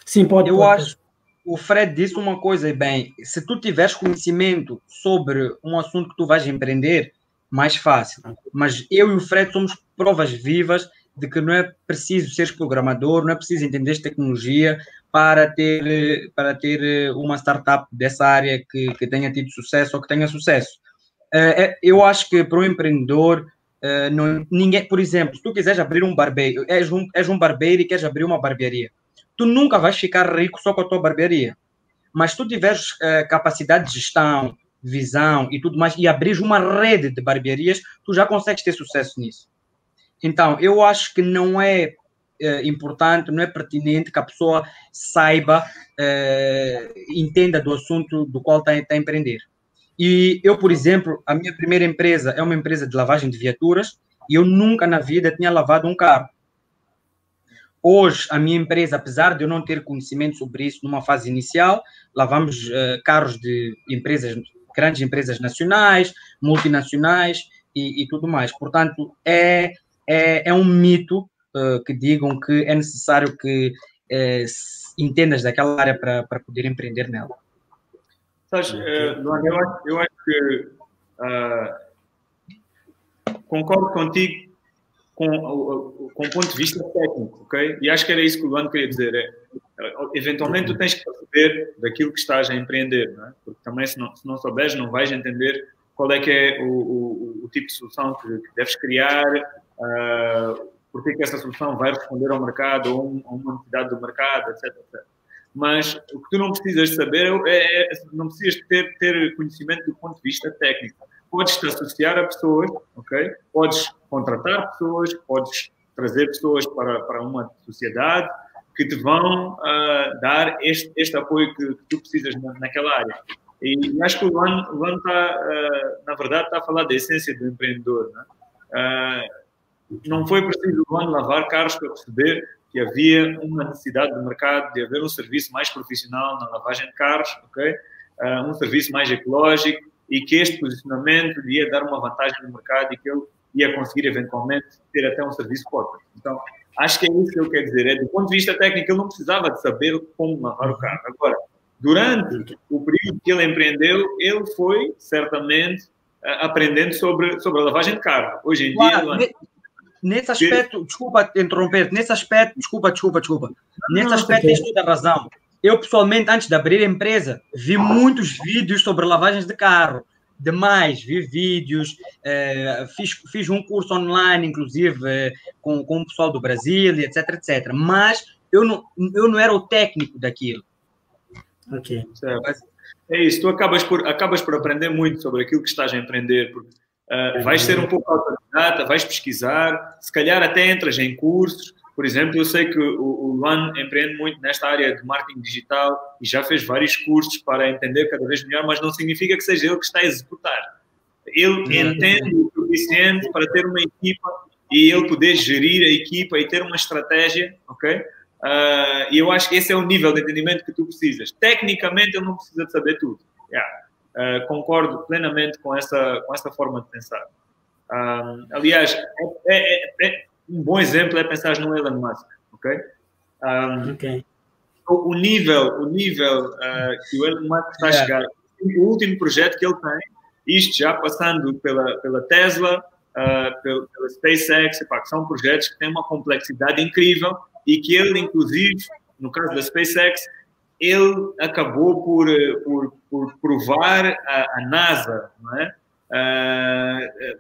Sim, pode. Acho o Fred disse uma coisa, bem, se tu tiveres conhecimento sobre um assunto que tu vais empreender, mais fácil. Mas eu e o Fred somos provas vivas de que não é preciso ser programador, não é preciso entender tecnologia para ter uma startup dessa área que tenha tido sucesso ou que tenha sucesso. Eu acho que para um empreendedor, ninguém, por exemplo, se tu quiseres abrir um barbeiro, és um barbeiro e queres abrir uma barbearia, tu nunca vais ficar rico só com a tua barbearia. Mas se tu tiveres capacidade de gestão, visão e tudo mais, e abrir uma rede de barbearias, tu já consegues ter sucesso nisso. Então, eu acho que não é importante, não é pertinente que a pessoa saiba, entenda do assunto do qual está a empreender. E eu, por exemplo, a minha primeira empresa é uma empresa de lavagem de viaturas e eu nunca na vida tinha lavado um carro. Hoje, a minha empresa, apesar de eu não ter conhecimento sobre isso numa fase inicial, lavamos carros de empresas, grandes empresas nacionais, multinacionais e tudo mais. Portanto, é um mito que digam que é necessário que entendas daquela área para poder empreender nela. Sabes, Luan, eu acho que concordo contigo com o ponto de vista técnico, ok? E acho que era isso que o Luan queria dizer. Eventualmente tu tens que perceber daquilo que estás a empreender, não é? Porque também se não souberes, não vais entender qual é que é o tipo de solução que deves criar, porque que essa solução vai responder ao mercado ou a uma necessidade do mercado, etc, etc. Mas o que tu não precisas saber não precisas ter conhecimento do ponto de vista técnico. Podes te associar a pessoas, ok? Podes contratar pessoas, podes trazer pessoas para uma sociedade que te vão dar este apoio que tu precisas naquela área. E acho que o Luan está, na verdade, está a falar da essência do empreendedor. Não foi preciso o Luan lavar carros para perceber que havia uma necessidade do mercado de haver um serviço mais profissional na lavagem de carros, ok? Um serviço mais ecológico, e que este posicionamento ia dar uma vantagem no mercado e que ele ia conseguir eventualmente ter até um serviço próprio. Então, acho que é isso que eu quero dizer. Do ponto de vista técnico, ele não precisava de saber como lavar o carro. Agora, durante o período que ele empreendeu, ele foi, certamente, aprendendo sobre a lavagem de carro. Hoje em dia... Nesse aspecto, desculpa interromper, nesse aspecto, desculpa. Nesse aspecto tens toda a razão. Eu, pessoalmente, antes de abrir a empresa, vi muitos vídeos sobre lavagens de carro. Demais, vi vídeos, fiz um curso online, inclusive, com o pessoal do Brasil, etc, etc. Mas eu não era o técnico daquilo. Ok. É isso, tu acabas por aprender muito sobre aquilo que estás a empreender, porque vais ser um pouco autodidata, vais pesquisar, se calhar até entras em cursos. Por exemplo, eu sei que o Luan empreende muito nesta área de marketing digital e já fez vários cursos para entender cada vez melhor, mas não significa que seja ele que está a executar. Ele entende o suficiente para ter uma equipa e ele poder gerir a equipa e ter uma estratégia, ok? E eu acho que esse é o nível de entendimento que tu precisas. Tecnicamente, ele não precisa de saber tudo. Concordo plenamente com essa forma de pensar. Aliás, um bom exemplo é pensar no Elon Musk, ok? O nível que o Elon Musk está a chegar, o último projeto que ele tem, isto já passando pela Tesla, pela SpaceX, que são projetos que têm uma complexidade incrível e que ele, inclusive, no caso da SpaceX, ele acabou por provar a NASA, não é?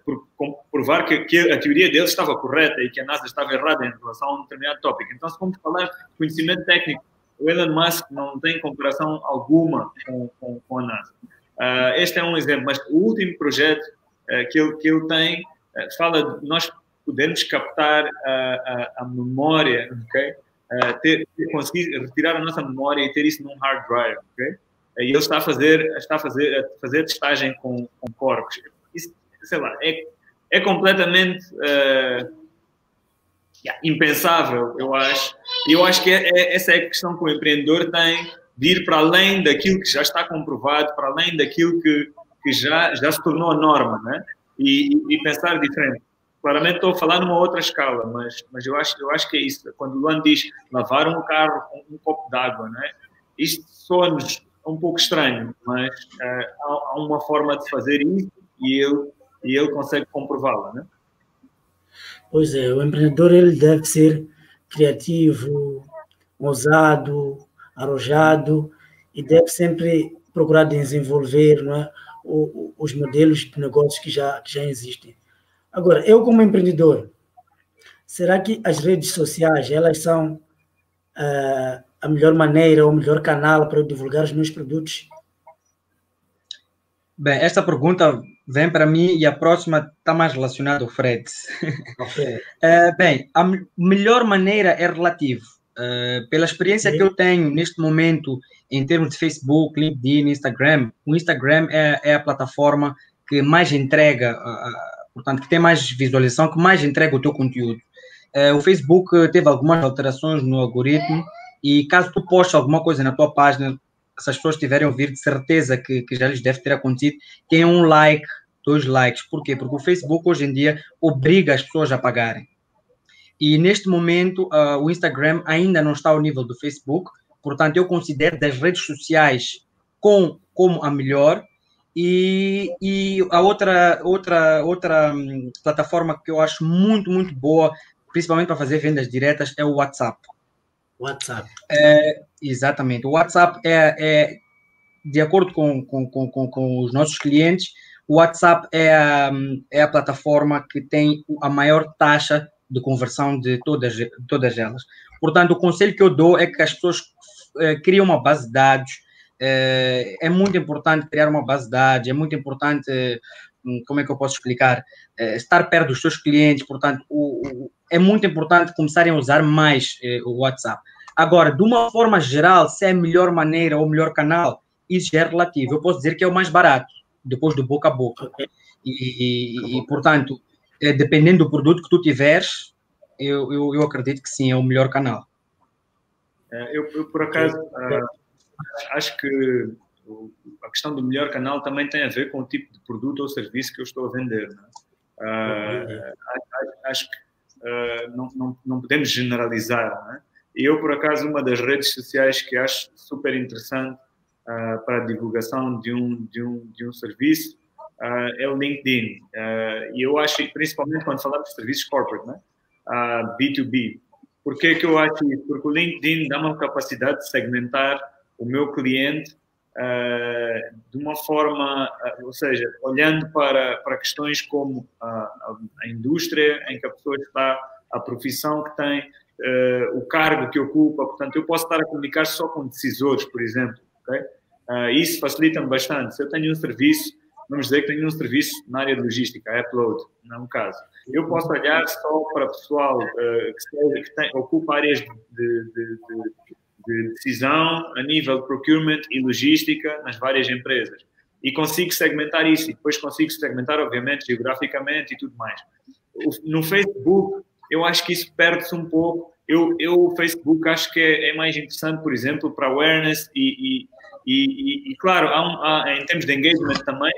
Por provar que a teoria dele estava correta e que a NASA estava errada em relação a um determinado tópico. Então, se formos falar de conhecimento técnico, o Elon Musk não tem comparação alguma com a NASA. Este é um exemplo, mas o último projeto que ele tem fala de nós podermos captar a memória, ok? Conseguir retirar a nossa memória e ter isso num hard drive, ok? E ele está a fazer testagem com corpos. Isso, sei lá, é completamente impensável, eu acho. E eu acho que essa é a questão que o empreendedor tem, de ir para além daquilo que já está comprovado, para além daquilo que já se tornou a norma, né? E pensar diferente. Claramente estou a falar numa outra escala, mas eu acho que é isso. Quando o Luan diz lavar um carro com um copo d'água, né? Isto soa-nos um pouco estranho, mas há uma forma de fazer isso e ele consegue comprová-la, né? Pois é, o empreendedor ele deve ser criativo, ousado, arrojado e deve sempre procurar desenvolver, não é, os modelos de negócios que já existem. Agora, eu como empreendedor, será que as redes sociais elas são a melhor maneira ou o melhor canal para eu divulgar os meus produtos? Bem, esta pergunta vem para mim e a próxima está mais relacionada ao Fred. Okay. Bem, a melhor maneira é relativo. Pela experiência que eu tenho neste momento em termos de Facebook, LinkedIn, Instagram, o Instagram é a plataforma que mais entrega, portanto, que tem mais visualização, que mais entrega o teu conteúdo. O Facebook teve algumas alterações no algoritmo e caso tu postes alguma coisa na tua página, se as pessoas tiverem ouvido, de certeza que já lhes deve ter acontecido, tem um like, 2 likes. Por quê? Porque o Facebook hoje em dia obriga as pessoas a pagarem. E neste momento o Instagram ainda não está ao nível do Facebook, portanto eu considero das redes sociais como a melhor. E a outra plataforma que eu acho muito, muito boa, principalmente para fazer vendas diretas, é o WhatsApp. WhatsApp. Exatamente. O WhatsApp de acordo com os nossos clientes, o WhatsApp é a plataforma que tem a maior taxa de conversão de todas elas. Portanto, o conselho que eu dou é que as pessoas criem uma base de dados. É muito importante criar uma base de dados, é muito importante, como é que eu posso explicar, estar perto dos seus clientes. Portanto, é muito importante começarem a usar mais o WhatsApp. Agora, de uma forma geral, se é a melhor maneira ou o melhor canal, isso já é relativo. Eu posso dizer que é o mais barato, depois do boca a boca. E portanto, dependendo do produto que tu tiveres, eu acredito que sim, é o melhor canal. Eu por acaso, acho que a questão do melhor canal também tem a ver com o tipo de produto ou serviço que eu estou a vender. Né? Acho que não podemos generalizar. Né? E eu, por acaso, uma das redes sociais que acho super interessante para a divulgação de um serviço é o LinkedIn. E eu acho, principalmente quando falamos de serviços corporate, né? B2B. Por que eu acho isso? Porque o LinkedIn dá uma capacidade de segmentar o meu cliente de uma forma, ou seja, olhando para questões como a indústria em que a pessoa está, a profissão que tem, o cargo que ocupa. Portanto, eu posso estar a comunicar só com decisores, por exemplo. Okay? Isso facilita-me bastante. Se eu tenho um serviço, vamos dizer que tenho um serviço na área de logística, upload, não é um caso. Eu posso olhar só para pessoal que ocupa áreas de decisão a nível de procurement e logística nas várias empresas. E consigo segmentar isso. E depois consigo segmentar, obviamente, geograficamente e tudo mais. No Facebook, eu acho que isso perde-se um pouco. O Facebook acho que é mais interessante, por exemplo, para awareness e claro, em termos de engagement também,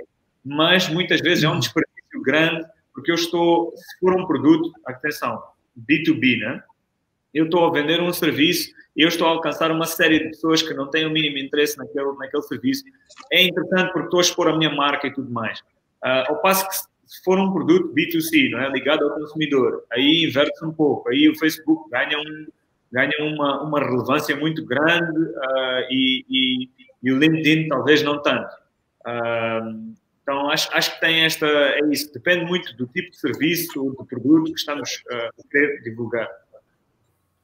mas muitas vezes é um desperdício grande, porque eu estou, se for um produto, atenção, B2B, né? Eu estou a vender um serviço e eu estou a alcançar uma série de pessoas que não têm o mínimo interesse naquele serviço. É interessante porque estou a expor a minha marca e tudo mais. Ao passo que se for um produto B2C, não é? Ligado ao consumidor, aí inverte-se um pouco. Aí o Facebook ganha uma relevância muito grande e o LinkedIn talvez não tanto. Então, acho que tem é isso. Depende muito do tipo de serviço, do produto que estamos a querer divulgar.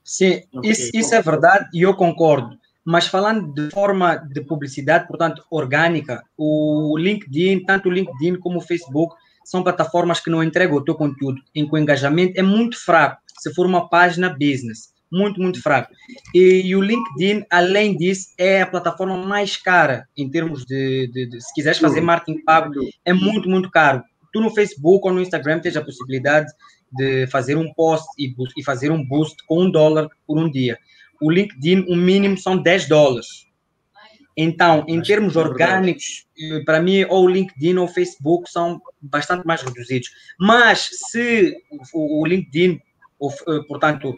Sim, isso é verdade e eu concordo. Mas falando de forma de publicidade, portanto, orgânica, o LinkedIn, tanto o LinkedIn como o Facebook, são plataformas que não entregam o teu conteúdo, em que o engajamento é muito fraco, se for uma página business. Muito, muito fraco. E o LinkedIn, além disso, é a plataforma mais cara em termos de se quiseres fazer marketing pago, é muito, muito caro. Tu no Facebook ou no Instagram tens a possibilidade de fazer um post e fazer um boost com $1 por um dia. O LinkedIn, o mínimo são $10. Então, em termos orgânicos, para mim, ou o LinkedIn ou o Facebook são bastante mais reduzidos. Mas se o LinkedIn, portanto,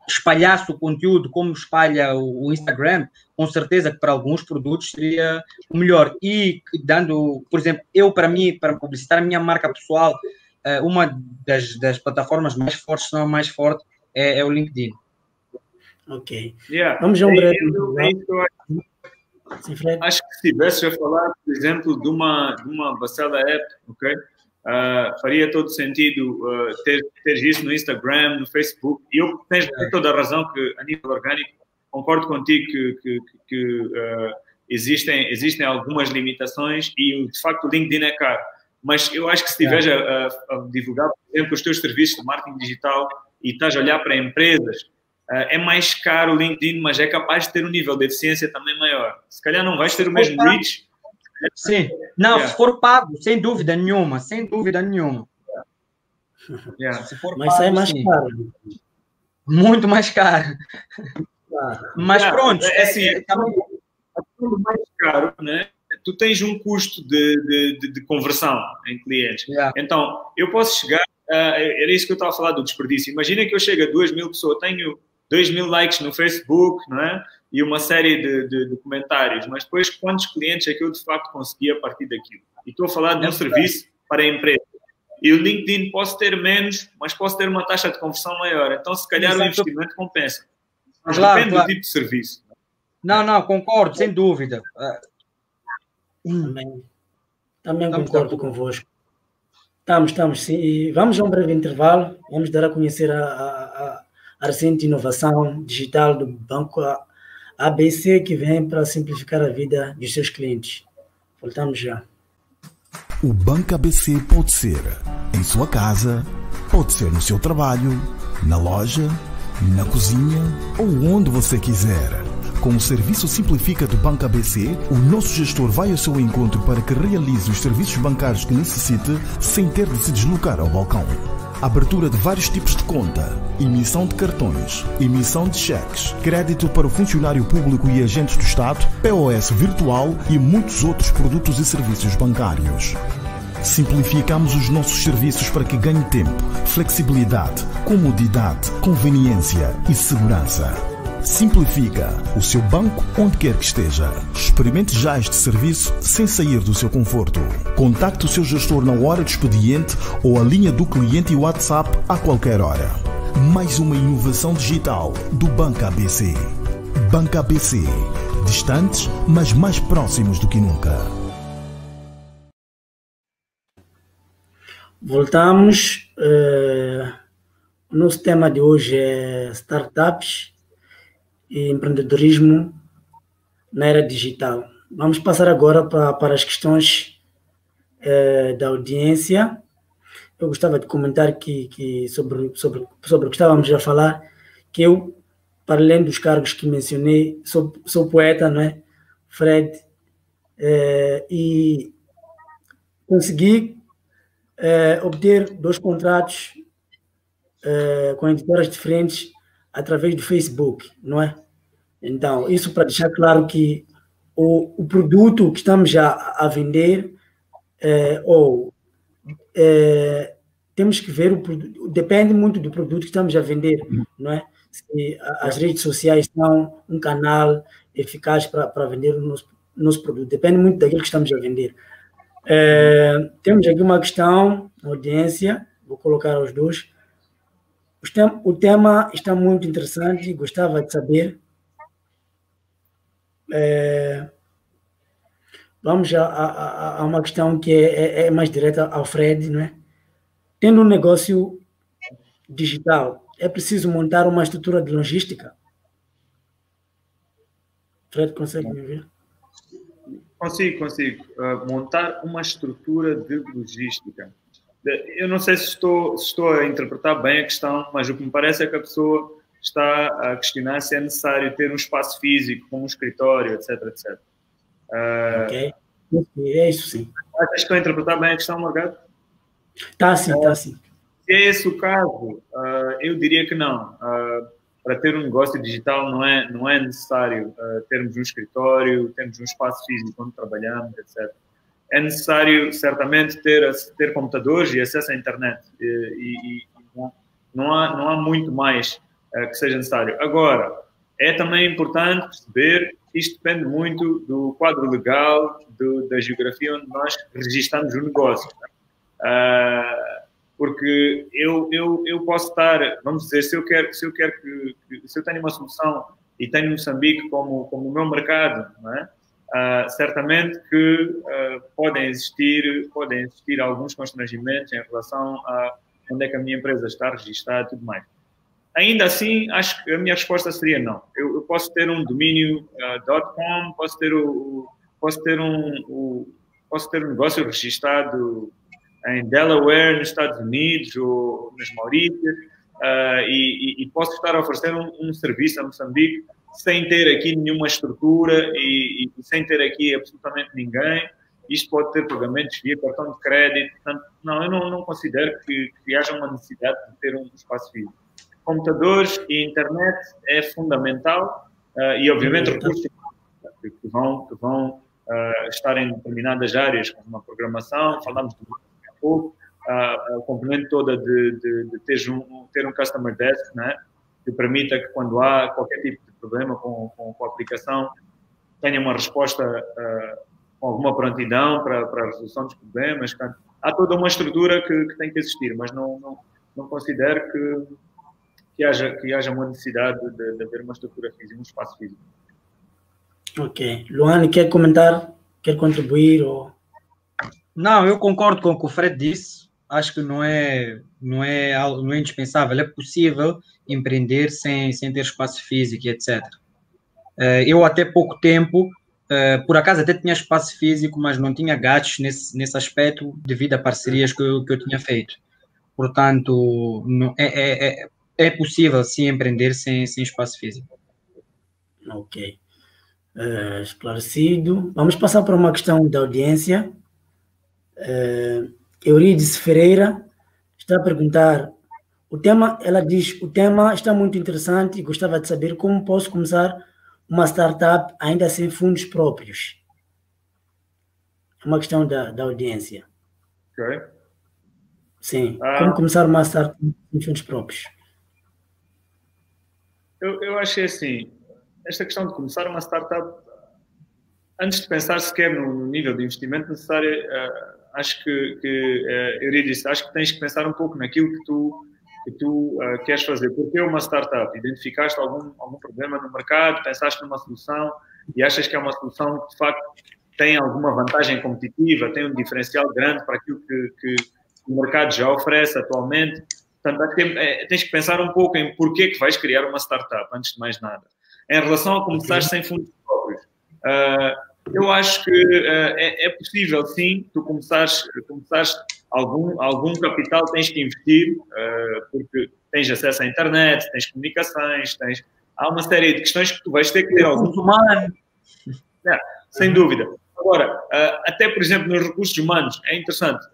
espalhasse o conteúdo como espalha o Instagram, com certeza que para alguns produtos seria o melhor. E dando, por exemplo, para mim, para publicitar a minha marca pessoal, uma das plataformas mais fortes, se não a mais forte, é o LinkedIn. Ok. Yeah. Vamos a um breve. Acho que se tivesse a falar, por exemplo, de uma Bacela App, ok? Faria todo sentido ter isso no Instagram, no Facebook. E eu tenho toda a razão que, a nível orgânico, concordo contigo que existem algumas limitações e, de facto, o LinkedIn é caro. Mas eu acho que se estiveres a divulgar, por exemplo, os teus serviços de marketing digital e estás a olhar para empresas, é mais caro o LinkedIn, mas é capaz de ter um nível de eficiência também maior. Se calhar não vais ter o mesmo reach. Sim, não, se for pago, sem dúvida nenhuma, sem dúvida nenhuma. Se for mas pago, é mais caro. Muito mais caro. Mas pronto, também mais caro, né? Tu tens um custo de conversão em clientes. Então, eu posso chegar, era isso que eu estava a falar do desperdício. Imagina que eu chego a 2.000 pessoas, tenho 2.000 likes no Facebook, não é? E uma série de comentários, mas depois quantos clientes é que eu de facto consegui a partir daquilo? E estou a falar de um serviço para a empresa. E o LinkedIn posso ter menos, mas posso ter uma taxa de conversão maior. Então, se calhar, o investimento compensa. Mas depende do tipo de serviço. Não, concordo, sem dúvida. Também concordo convosco. Estamos, sim. E vamos a um breve intervalo. Vamos dar a conhecer a recente inovação digital do Banco ABC, que vem para simplificar a vida dos seus clientes. Voltamos já. O Banco ABC pode ser em sua casa, pode ser no seu trabalho, na loja, na cozinha ou onde você quiser. Com o serviço Simplifica do Banco ABC, o nosso gestor vai ao seu encontro para que realize os serviços bancários que necessite sem ter de se deslocar ao balcão. Abertura de vários tipos de conta, emissão de cartões, emissão de cheques, crédito para o funcionário público e agentes do Estado, POS virtual e muitos outros produtos e serviços bancários. Simplificamos os nossos serviços para que ganhe tempo, flexibilidade, comodidade, conveniência e segurança. Simplifica o seu banco onde quer que esteja. Experimente já este serviço sem sair do seu conforto. Contacte o seu gestor na hora do expediente ou a linha do cliente e WhatsApp a qualquer hora. Mais uma inovação digital do Banco ABC. Banco ABC. Distantes, mas mais próximos do que nunca. Voltamos. O nosso tema de hoje é startups e empreendedorismo na era digital. Vamos passar agora para as questões da audiência. Eu gostava de comentar sobre o que estávamos a falar, que eu, para além dos cargos que mencionei, sou poeta, não é? Fred, e consegui obter 2 contratos com editoras diferentes através do Facebook, não é? Então, isso para deixar claro que o produto que estamos a vender, temos que ver, depende muito do produto que estamos a vender, não é? Se as redes sociais são um canal eficaz para vender o nosso produto, depende muito daquilo que estamos a vender. Temos aqui uma questão, audiência, vou colocar os dois. O tema está muito interessante, gostava de saber. Vamos a uma questão que é mais direta ao Fred, não é? Tendo um negócio digital, é preciso montar uma estrutura de logística? Fred, consegue me ver? Consigo. Montar uma estrutura de logística. Eu não sei se estou a interpretar bem a questão, mas o que me parece é que a pessoa está a questionar se é necessário ter um espaço físico, como um escritório, etc. Ok. É isso, sim. Acho que estou a interpretar bem a questão, Morgado? Está sim. Se é esse o caso, eu diria que não. Para ter um negócio digital não é necessário termos um escritório, termos um espaço físico onde trabalhamos, etc. É necessário, certamente, ter computadores e acesso à internet. E não há muito mais que seja necessário. Agora, é também importante perceber que isto depende muito do quadro legal, da geografia onde nós registramos o negócio. Porque eu posso estar, vamos dizer, se eu tenho uma solução e tenho Moçambique como o meu mercado, não é? Certamente que podem existir alguns constrangimentos em relação a onde é que a minha empresa está registrada e tudo mais. Ainda assim, acho que a minha resposta seria não. Eu posso ter um domínio .com, posso ter um negócio registrado em Delaware, nos Estados Unidos ou nas Maurícias, e posso estar a oferecer um serviço a Moçambique sem ter aqui nenhuma estrutura e sem ter aqui absolutamente ninguém. Isto pode ter pagamentos via cartão de crédito. Portanto, não, eu não considero que haja uma necessidade de ter um espaço físico. Computadores e internet é fundamental e, obviamente, recursos que vão estar em determinadas áreas, como a programação, falamos de pouco, a componente toda de ter um customer desk, né, que permita que quando há qualquer tipo de problema com a aplicação, tenha uma resposta com alguma prontidão para a resolução dos problemas. Portanto, há toda uma estrutura que tem que existir, mas não considero que haja uma necessidade de haver uma estrutura física, um espaço físico. Ok. Luane, quer comentar? Quer contribuir? Ou... Não, eu concordo com o que o Fred disse. Acho que não é indispensável. É possível empreender sem ter espaço físico e etc. Eu até pouco tempo, por acaso até tinha espaço físico, mas não tinha gastos nesse aspecto devido a parcerias que eu tinha feito. Portanto, é possível sim empreender sem espaço físico. Ok. Esclarecido. Vamos passar para uma questão da audiência. Eurídice Ferreira está a perguntar, ela diz, o tema está muito interessante e gostava de saber como posso começar uma startup ainda sem fundos próprios. É uma questão da audiência. Ok. Sim, como começar uma startup sem fundos próprios? Eu achei assim, esta questão de começar uma startup, antes de pensar sequer no nível de investimento necessário, acho que Eurídice, acho que tens que pensar um pouco naquilo que tu que tu queres fazer. Porque é uma startup? Identificaste algum problema no mercado, pensaste numa solução e achas que é uma solução que, de facto, tem alguma vantagem competitiva, tem um diferencial grande para aquilo que o mercado já oferece atualmente. Portanto, tens que pensar um pouco em porquê que vais criar uma startup, antes de mais nada. Em relação a começar sem fundos próprios, eu acho que é possível, sim, tu começares algum capital tens que investir, porque tens acesso à internet, tens comunicações, há uma série de questões que tu vais ter que ter algum humano. Sem dúvida. Agora, até, por exemplo, nos recursos humanos, é interessante,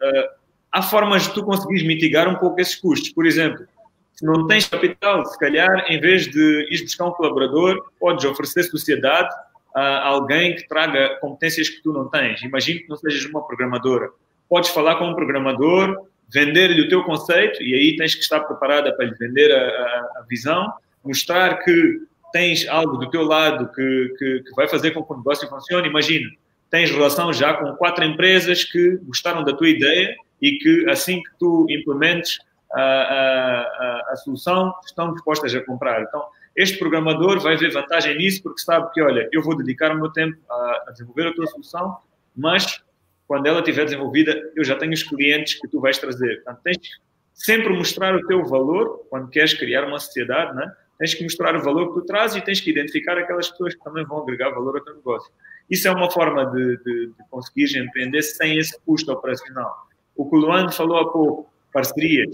há formas de tu conseguires mitigar um pouco esses custos. Por exemplo, se não tens capital, se calhar, em vez de ir buscar um colaborador, podes oferecer sociedade a alguém que traga competências que tu não tens. Imagina que não sejas uma programadora. Podes falar com um programador, vender-lhe o teu conceito, e aí tens que estar preparada para lhe vender a visão, mostrar que tens algo do teu lado que vai fazer com que o negócio funcione. Imagina, tens relação já com 4 empresas que gostaram da tua ideia e que, assim que tu implementes a solução, estão dispostas a comprar. Então, este programador vai ver vantagem nisso porque sabe que, olha, eu vou dedicar o meu tempo a desenvolver a tua solução, mas quando ela estiver desenvolvida, eu já tenho os clientes que tu vais trazer. Portanto, tens que sempre mostrar o teu valor quando queres criar uma sociedade, né? Tens que mostrar o valor que tu trazes e tens que identificar aquelas pessoas que também vão agregar valor ao teu negócio. Isso é uma forma de conseguires empreender sem esse custo operacional. O que o Luan falou há pouco, parcerias,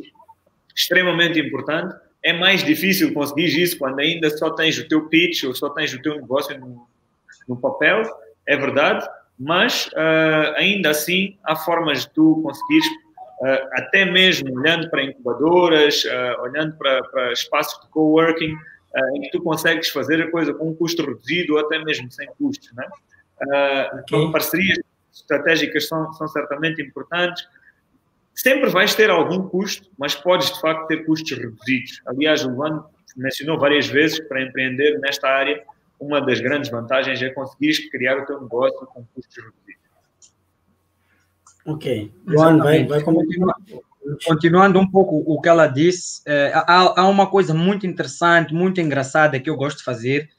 extremamente importante. É mais difícil conseguir isso quando ainda só tens o teu pitch ou só tens o teu negócio no papel, é verdade, mas ainda assim há formas de tu conseguires, até mesmo olhando para incubadoras, olhando para espaços de coworking, em que tu consegues fazer a coisa com um custo reduzido ou até mesmo sem custos, né? Então, parcerias estratégicas são certamente importantes. Sempre vais ter algum custo, mas podes, de facto, ter custos reduzidos. Aliás, o Luan mencionou várias vezes que para empreender nesta área, uma das grandes vantagens é conseguires criar o teu negócio com custos reduzidos. Ok. Luan, vai continuar. Continuando um pouco o que ela disse, há uma coisa muito interessante, muito engraçada que eu gosto de fazer,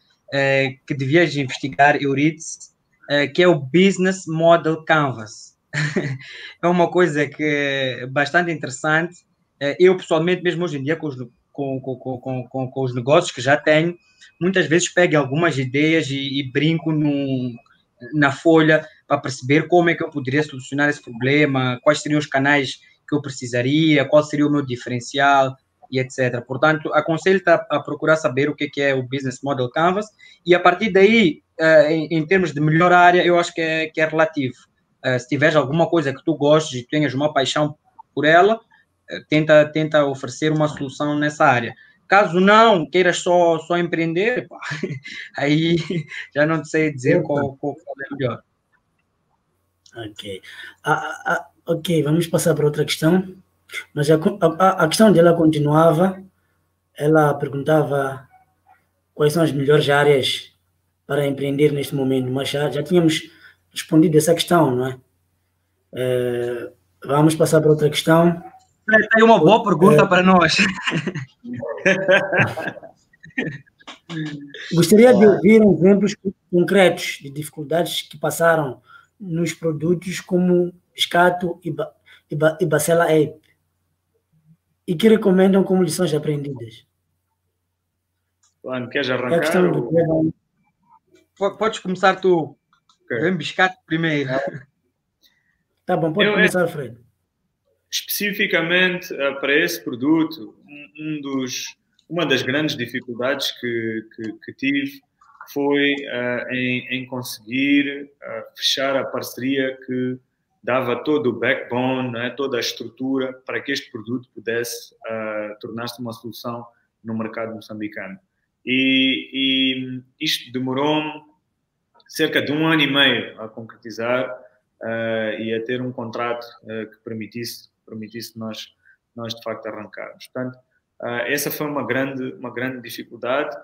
que devias investigar, Euridice, que é o Business Model Canvas. É uma coisa que é bastante interessante. Eu, pessoalmente, mesmo hoje em dia, com os negócios que já tenho, muitas vezes pego algumas ideias e brinco na folha para perceber como é que eu poderia solucionar esse problema, quais seriam os canais que eu precisaria, qual seria o meu diferencial e etc. Portanto, aconselho-te a procurar saber o que é o Business Model Canvas e, a partir daí, em termos de melhor área, eu acho que é relativo. Se tiveres alguma coisa que tu gostes e tenhas uma paixão por ela, tenta oferecer uma solução nessa área. Caso não, queiras só empreender, pá, aí já não sei dizer qual é melhor. Ok. Ok, vamos passar para outra questão. Mas a questão dela continuava, ela perguntava quais são as melhores áreas para empreender neste momento, mas já tínhamos respondido essa questão, não é? Vamos passar para outra questão. Tem uma boa pergunta para nós. Gostaria de ouvir exemplos concretos de dificuldades que passaram nos produtos como Piscato e Bacela Ape e que recomendam como lições aprendidas. Luan, queres arrancar? É a questão do... Podes começar tu. Vem Biscato primeiro. Tá bom, pode começar, Fred. Especificamente para esse produto, uma das grandes dificuldades que tive foi em conseguir fechar a parceria que dava todo o backbone, né, toda a estrutura para que este produto pudesse tornar-se uma solução no mercado moçambicano. E isto demorou-me cerca de 1 ano e meio a concretizar e a ter um contrato que permitisse nós de facto arrancarmos. Portanto, essa foi uma grande dificuldade.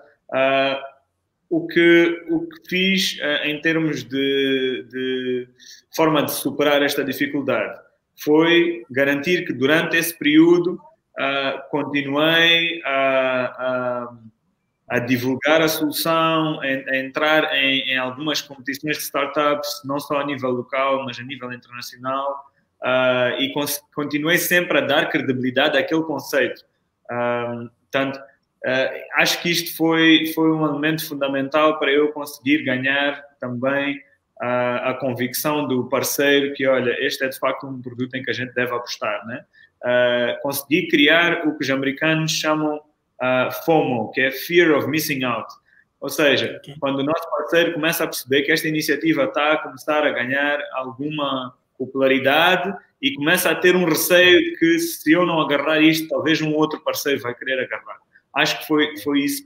O que fiz em termos de forma de superar esta dificuldade foi garantir que durante esse período continuei a divulgar a solução, a entrar em algumas competições de startups, não só a nível local, mas a nível internacional, e continuei sempre a dar credibilidade àquele conceito. Portanto, acho que isto foi um elemento fundamental para eu conseguir ganhar também a convicção do parceiro que, olha, este é de facto um produto em que a gente deve apostar, né? Consegui criar o que os americanos chamam FOMO, que é Fear of Missing Out. Ou seja, quando o nosso parceiro começa a perceber que esta iniciativa está a começar a ganhar alguma popularidade e começa a ter um receio de que se eu não agarrar isto, talvez um outro parceiro vai querer agarrar. Acho que foi isso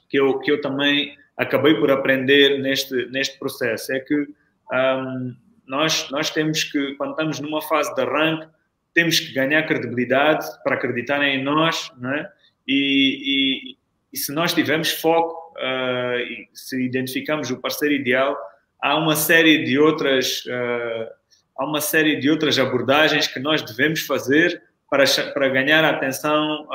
que eu também acabei por aprender neste processo. É que nós temos que, quando estamos numa fase de arranque, temos que ganhar credibilidade para acreditarem em nós, não é? E se nós tivermos foco, e se identificamos o parceiro ideal, há uma série de outras abordagens que nós devemos fazer para ganhar a atenção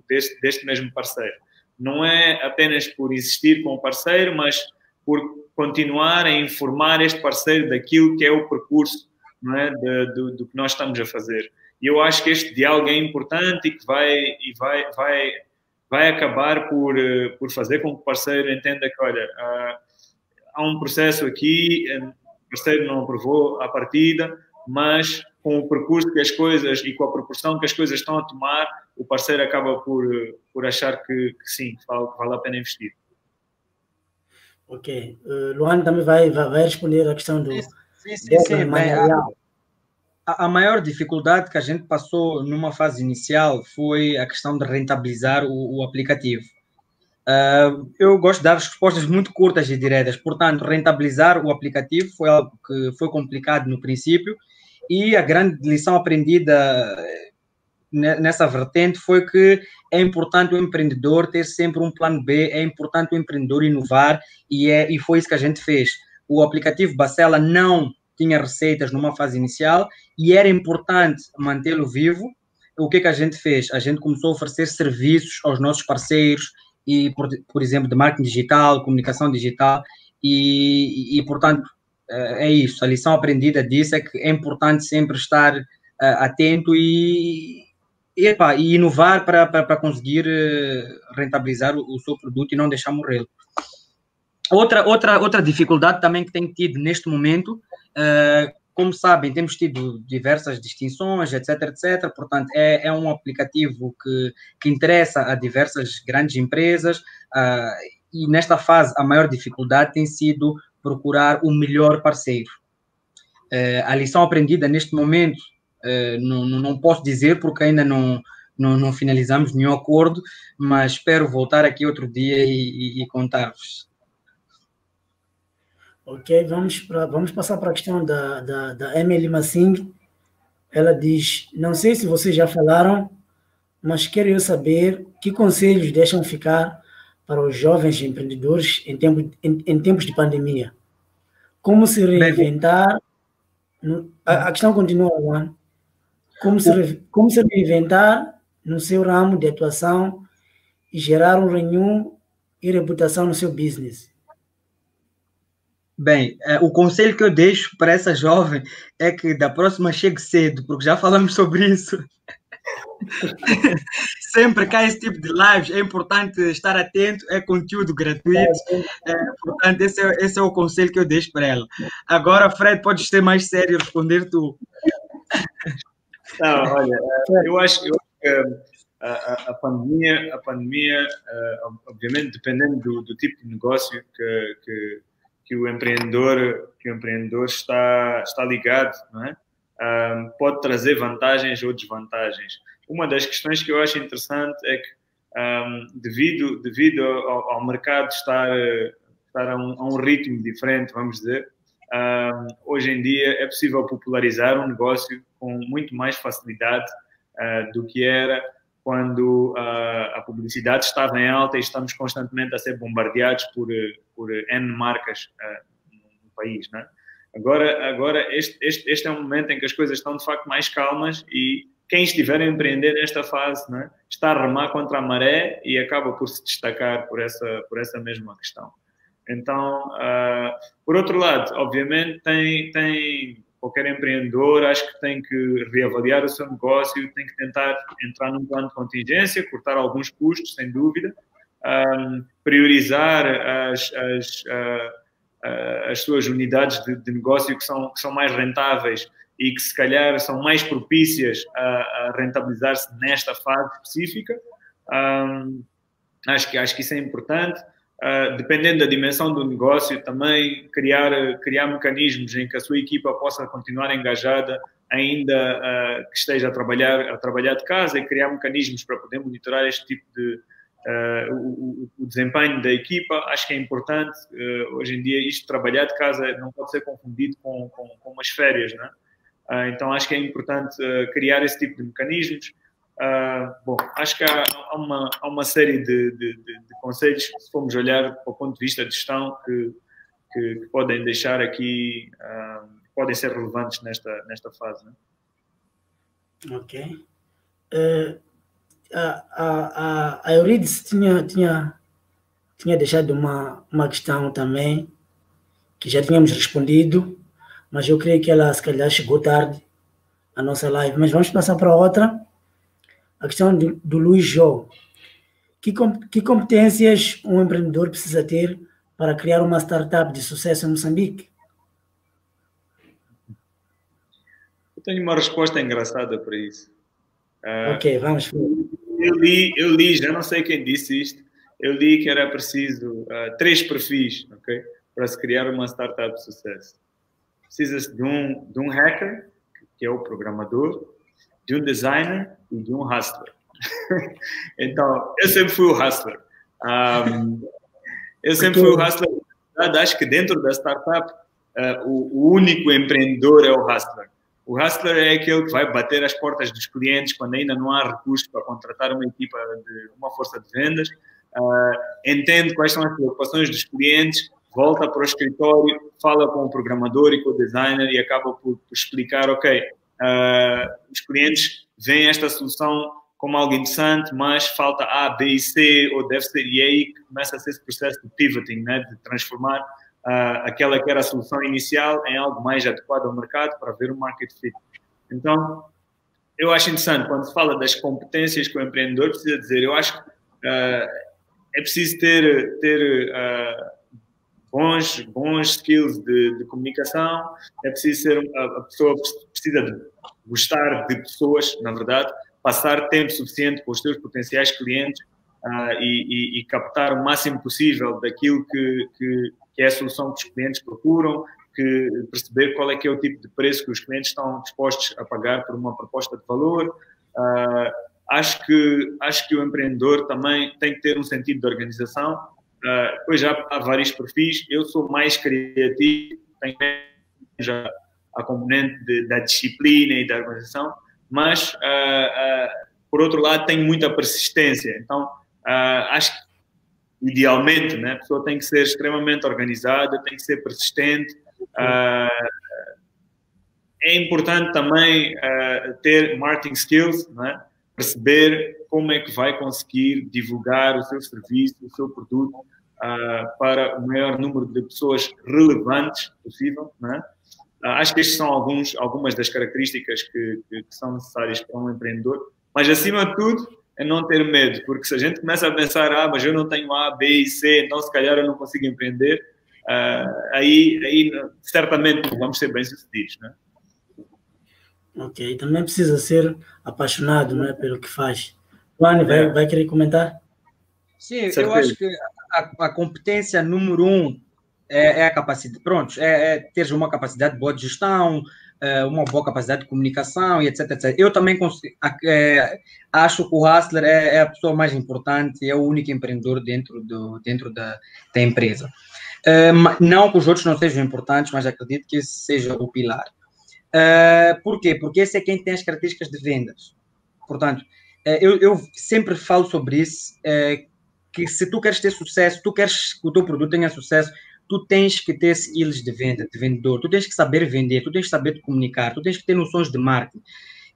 deste mesmo parceiro. Não é apenas por existir com o parceiro, mas por continuar a informar este parceiro daquilo que é o percurso, não é? do que nós estamos a fazer. E eu acho que este diálogo é importante e que vai acabar por fazer com que o parceiro entenda que, olha, há um processo aqui, o parceiro não aprovou a partida, mas com o percurso que as coisas e com a proporção que as coisas estão a tomar, o parceiro acaba por achar que sim, que vale a pena investir. Ok. Luan também vai responder a questão do... Sim. Bem, a maior dificuldade que a gente passou numa fase inicial foi a questão de rentabilizar o aplicativo. Eu gosto de dar respostas muito curtas e diretas. Portanto, rentabilizar o aplicativo foi algo que foi complicado no princípio, e a grande lição aprendida nessa vertente foi que é importante o empreendedor ter sempre um plano B, é importante o empreendedor inovar, e foi isso que a gente fez. O aplicativo Bacela não tinha receitas numa fase inicial e era importante mantê-lo vivo. O que a gente fez? A gente começou a oferecer serviços aos nossos parceiros, e por exemplo, de marketing digital, comunicação digital, e portanto, é isso. A lição aprendida disso é que é importante sempre estar atento e inovar para conseguir rentabilizar o seu produto e não deixar morrer. Outra dificuldade também que tenho tido neste momento, como sabem, temos tido diversas distinções, etc. Portanto, é um aplicativo que interessa a diversas grandes empresas, e nesta fase a maior dificuldade tem sido procurar o melhor parceiro. A lição aprendida neste momento, não posso dizer porque ainda não finalizamos nenhum acordo, mas espero voltar aqui outro dia e contar-vos. Ok, vamos passar para a questão da Emily Massing. Ela diz, não sei se vocês já falaram, mas quero eu saber que conselhos deixam ficar para os jovens empreendedores em tempos de pandemia. Como se reinventar? A questão continua, Juan. Como se reinventar no seu ramo de atuação e gerar um renome e reputação no seu business? Bem, o conselho que eu deixo para essa jovem é que da próxima chegue cedo, porque já falamos sobre isso. Sempre que há esse tipo de lives, é importante estar atento, é conteúdo gratuito. Portanto, esse é o conselho que eu deixo para ela. Agora, Fred, podes ser mais sério e responder tu. Não, olha, eu acho que a pandemia, obviamente, dependendo do tipo de negócio que o empreendedor está ligado, não é? Pode trazer vantagens ou desvantagens. Uma das questões que eu acho interessante é que, devido ao mercado estar a um ritmo diferente, vamos dizer, hoje em dia é possível popularizar um negócio com muito mais facilidade do que era quando a publicidade estava em alta e estamos constantemente a ser bombardeados por N marcas no país, não é? Agora este é um momento em que as coisas estão de facto mais calmas e quem estiver a empreender nesta fase, né, está a remar contra a maré e acaba por se destacar por essa mesma questão. Então, por outro lado, obviamente, tem qualquer empreendedor, acho que tem que reavaliar o seu negócio, tem que tentar entrar num plano de contingência, cortar alguns custos, sem dúvida, priorizar as suas unidades de negócio que são mais rentáveis e que, se calhar, são mais propícias a rentabilizar-se nesta fase específica. Acho que isso é importante. Dependendo da dimensão do negócio, também criar mecanismos em que a sua equipa possa continuar engajada, ainda que esteja a trabalhar de casa, e criar mecanismos para poder monitorar este tipo de o desempenho da equipa. Acho que é importante. Hoje em dia, isto de trabalhar de casa não pode ser confundido com umas férias, né? Então acho que é importante criar esse tipo de mecanismos. Bom, acho que há uma série de conselhos, se formos olhar para o ponto de vista de gestão, que podem deixar aqui, podem ser relevantes nesta fase, né? Ok. A Eurídice tinha deixado uma questão também, que já tínhamos respondido, mas eu creio que ela, se calhar, chegou tarde à nossa live. Mas vamos passar para outra. A questão do Luiz Jô. Que competências um empreendedor precisa ter para criar uma startup de sucesso em Moçambique? Eu tenho uma resposta engraçada para isso. Ok, vamos. Eu li, já não sei quem disse isto, eu li que era preciso 3 perfis, okay, para se criar uma startup de sucesso. Precisa-se de um hacker, que é o programador, de um designer e de um hustler. Então, eu sempre fui o hustler. Acho que dentro da startup, o único empreendedor é o hustler. O hustler é aquele que vai bater as portas dos clientes quando ainda não há recursos para contratar uma equipa uma força de vendas, entende quais são as preocupações dos clientes, volta para o escritório, fala com o programador e com o designer e acaba por explicar, ok, os clientes veem esta solução como algo interessante, mas falta A, B e C, ou deve ser, e aí começa a ser esse processo de pivoting, né, de transformar aquela que era a solução inicial em algo mais adequado ao mercado para ver o market fit. Então, eu acho interessante, quando se fala das competências que o empreendedor precisa dizer, eu acho que é preciso ter bons skills de comunicação, é preciso ser a pessoa precisa de gostar de pessoas, na verdade, passar tempo suficiente com os seus potenciais clientes e captar o máximo possível daquilo que é a solução que os clientes procuram, perceber qual é que é o tipo de preço que os clientes estão dispostos a pagar por uma proposta de valor. Acho que o empreendedor também tem que ter um sentido de organização. Depois já há vários perfis. Eu sou mais criativo, tenho já a componente da disciplina e da organização, mas, por outro lado, tenho muita persistência. Então, acho que, idealmente, né, a pessoa tem que ser extremamente organizada, tem que ser persistente. É importante também ter marketing skills, né? Perceber como é que vai conseguir divulgar o seu serviço, o seu produto para o maior número de pessoas relevantes possível, né? Acho que estas são algumas das características que são necessárias para um empreendedor, mas acima de tudo é não ter medo, porque se a gente começa a pensar, mas eu não tenho A, B e C, então se calhar eu não consigo empreender, aí certamente vamos ser bem-sucedidos, né? Ok, também precisa ser apaixonado, né, pelo que faz. Juane, vai querer comentar? Sim, eu acho que a competência número 1 é a capacidade, pronto, é ter uma capacidade boa de gestão, uma boa capacidade de comunicação e etc, etc. Eu também acho que o hustler é a pessoa mais importante, é o único empreendedor dentro da empresa. Não que os outros não sejam importantes, mas acredito que esse seja o pilar. Por quê? Porque esse é quem tem as características de vendas. Portanto, eu sempre falo sobre isso, que se tu queres ter sucesso, tu queres que o teu produto tenha sucesso, tu tens que ter skills de venda, de vendedor, tu tens que saber vender, tu tens que saber te comunicar, tu tens que ter noções de marketing.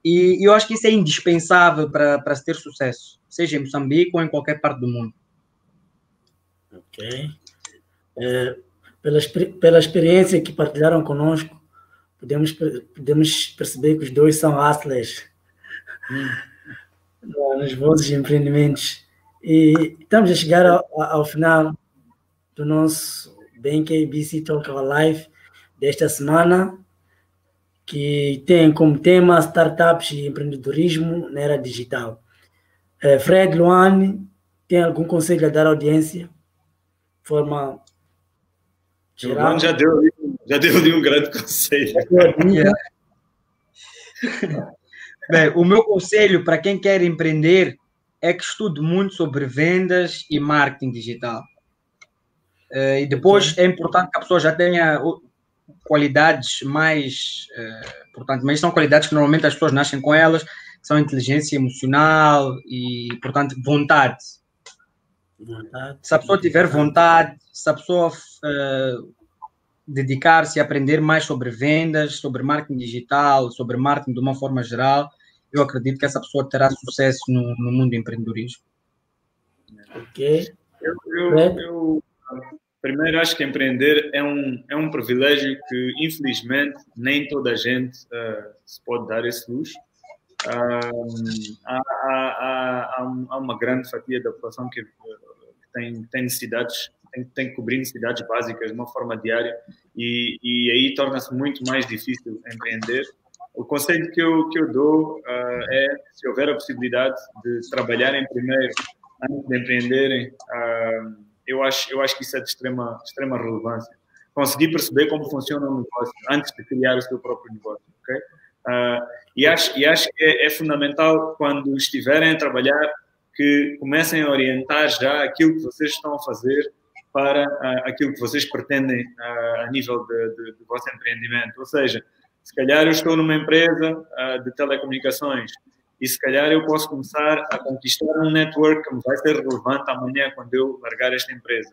E eu acho que isso é indispensável para se ter sucesso, seja em Moçambique ou em qualquer parte do mundo. Ok. Pela experiência que partilharam conosco, podemos perceber que os dois são hustlers nos vossos empreendimentos. E estamos a chegar ao final do nosso BNK BC Talk Live desta semana, que tem como tema startups e empreendedorismo na era digital. Fred, Luane, tem algum conselho a dar à audiência? De forma geral? Já deu ali um grande conselho. Bem, o meu conselho para quem quer empreender é que estude muito sobre vendas e marketing digital. E depois é importante que a pessoa já tenha qualidades mais importantes, mas são qualidades que normalmente as pessoas nascem com elas, que são inteligência emocional e, portanto, vontade. Se a pessoa tiver vontade, se a pessoa dedicar-se a aprender mais sobre vendas, sobre marketing digital, sobre marketing de uma forma geral, eu acredito que essa pessoa terá sucesso no mundo do empreendedorismo. Ok. Eu primeiro acho que empreender é um privilégio que, infelizmente, nem toda a gente se pode dar esse luxo. Há uma grande fatia da população que tem necessidades, tem que cobrir necessidades básicas de uma forma diária e aí torna-se muito mais difícil empreender. O conselho que eu dou é, se houver a possibilidade de trabalharem primeiro antes de empreenderem, eu acho que isso é de extrema relevância. Conseguir perceber como funciona o negócio antes de criar o seu próprio negócio, ok? E acho que é fundamental, quando estiverem a trabalhar, que comecem a orientar já aquilo que vocês estão a fazer para aquilo que vocês pretendem a nível do vosso empreendimento. Ou seja, se calhar eu estou numa empresa de telecomunicações e se calhar eu posso começar a conquistar um network que me vai ser relevante amanhã quando eu largar esta empresa.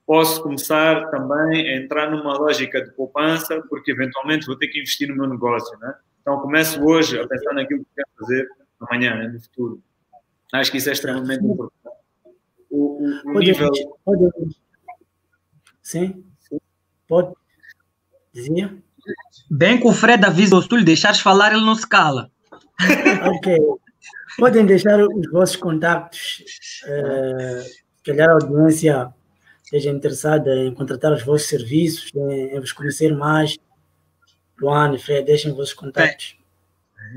Posso começar também a entrar numa lógica de poupança, porque eventualmente vou ter que investir no meu negócio, né? Então começo hoje a pensar naquilo que quero fazer amanhã, né, no futuro. Acho que isso é extremamente importante. O nível... Sim? Pode dizer? Bem que o Fred avisa, se tu lhe deixares falar, ele não se cala. Ok. Podem deixar os vossos contactos, se calhar a audiência esteja interessada em contratar os vossos serviços, em vos conhecer mais. Luane, Fred, deixem os vossos contactos.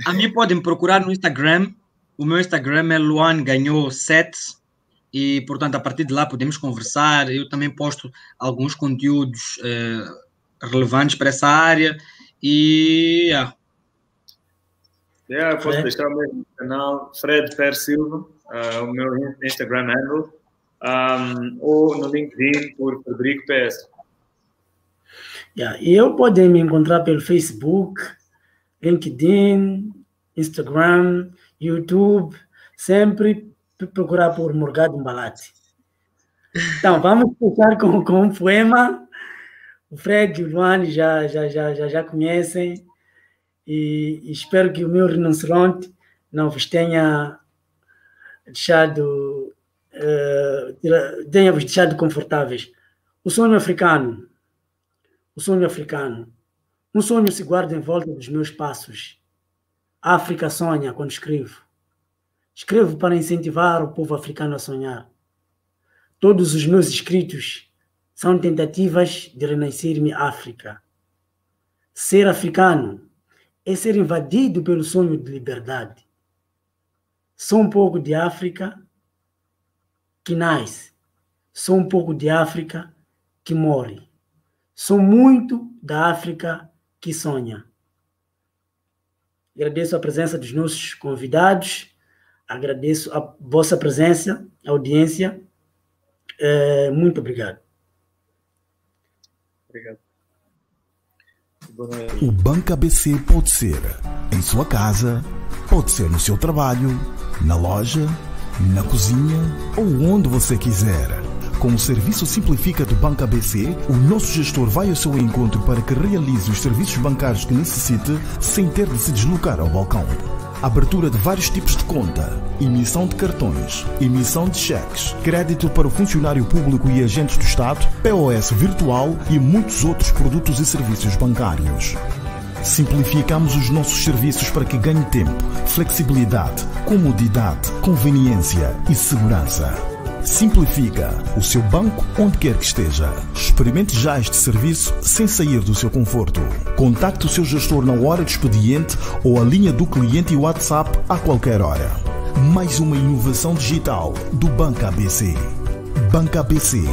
A mim podem procurar no Instagram. O meu Instagram é luanganhou7 e, portanto, a partir de lá podemos conversar. Eu também posto alguns conteúdos relevantes para essa área e... posso deixar o meu canal, Fred Per Silva, o meu Instagram handle, ou no LinkedIn por Frederico PS. E eu podem me encontrar pelo Facebook, LinkedIn, Instagram, YouTube, sempre procurar por Morgado Mbalate. Então, vamos começar com um poema. O Fred e o Luane já conhecem. E espero que o meu rinoceronte não vos tenha tenha-vos deixado confortáveis. O sonho africano. Um sonho se guarda em volta dos meus passos. A África sonha quando escrevo. Escrevo para incentivar o povo africano a sonhar. Todos os meus escritos são tentativas de renascer-me África. Ser africano é ser invadido pelo sonho de liberdade. Sou um pouco de África que nasce. Sou um pouco de África que morre. Sou muito da África que sonha. Agradeço a presença dos nossos convidados. Agradeço a vossa presença, audiência. Muito obrigado. Obrigado. O Banco ABC pode ser em sua casa, pode ser no seu trabalho, na loja, na cozinha ou onde você quiser. Com o serviço Simplifica do Banco ABC, o nosso gestor vai ao seu encontro para que realize os serviços bancários que necessite sem ter de se deslocar ao balcão. Abertura de vários tipos de conta, emissão de cartões, emissão de cheques, crédito para o funcionário público e agentes do Estado, POS virtual e muitos outros produtos e serviços bancários. Simplificamos os nossos serviços para que ganhe tempo, flexibilidade, comodidade, conveniência e segurança. Simplifica o seu banco onde quer que esteja. Experimente já este serviço sem sair do seu conforto. Contacte o seu gestor na hora de expediente ou a linha do cliente e WhatsApp a qualquer hora. Mais uma inovação digital do Banco ABC. Banco ABC.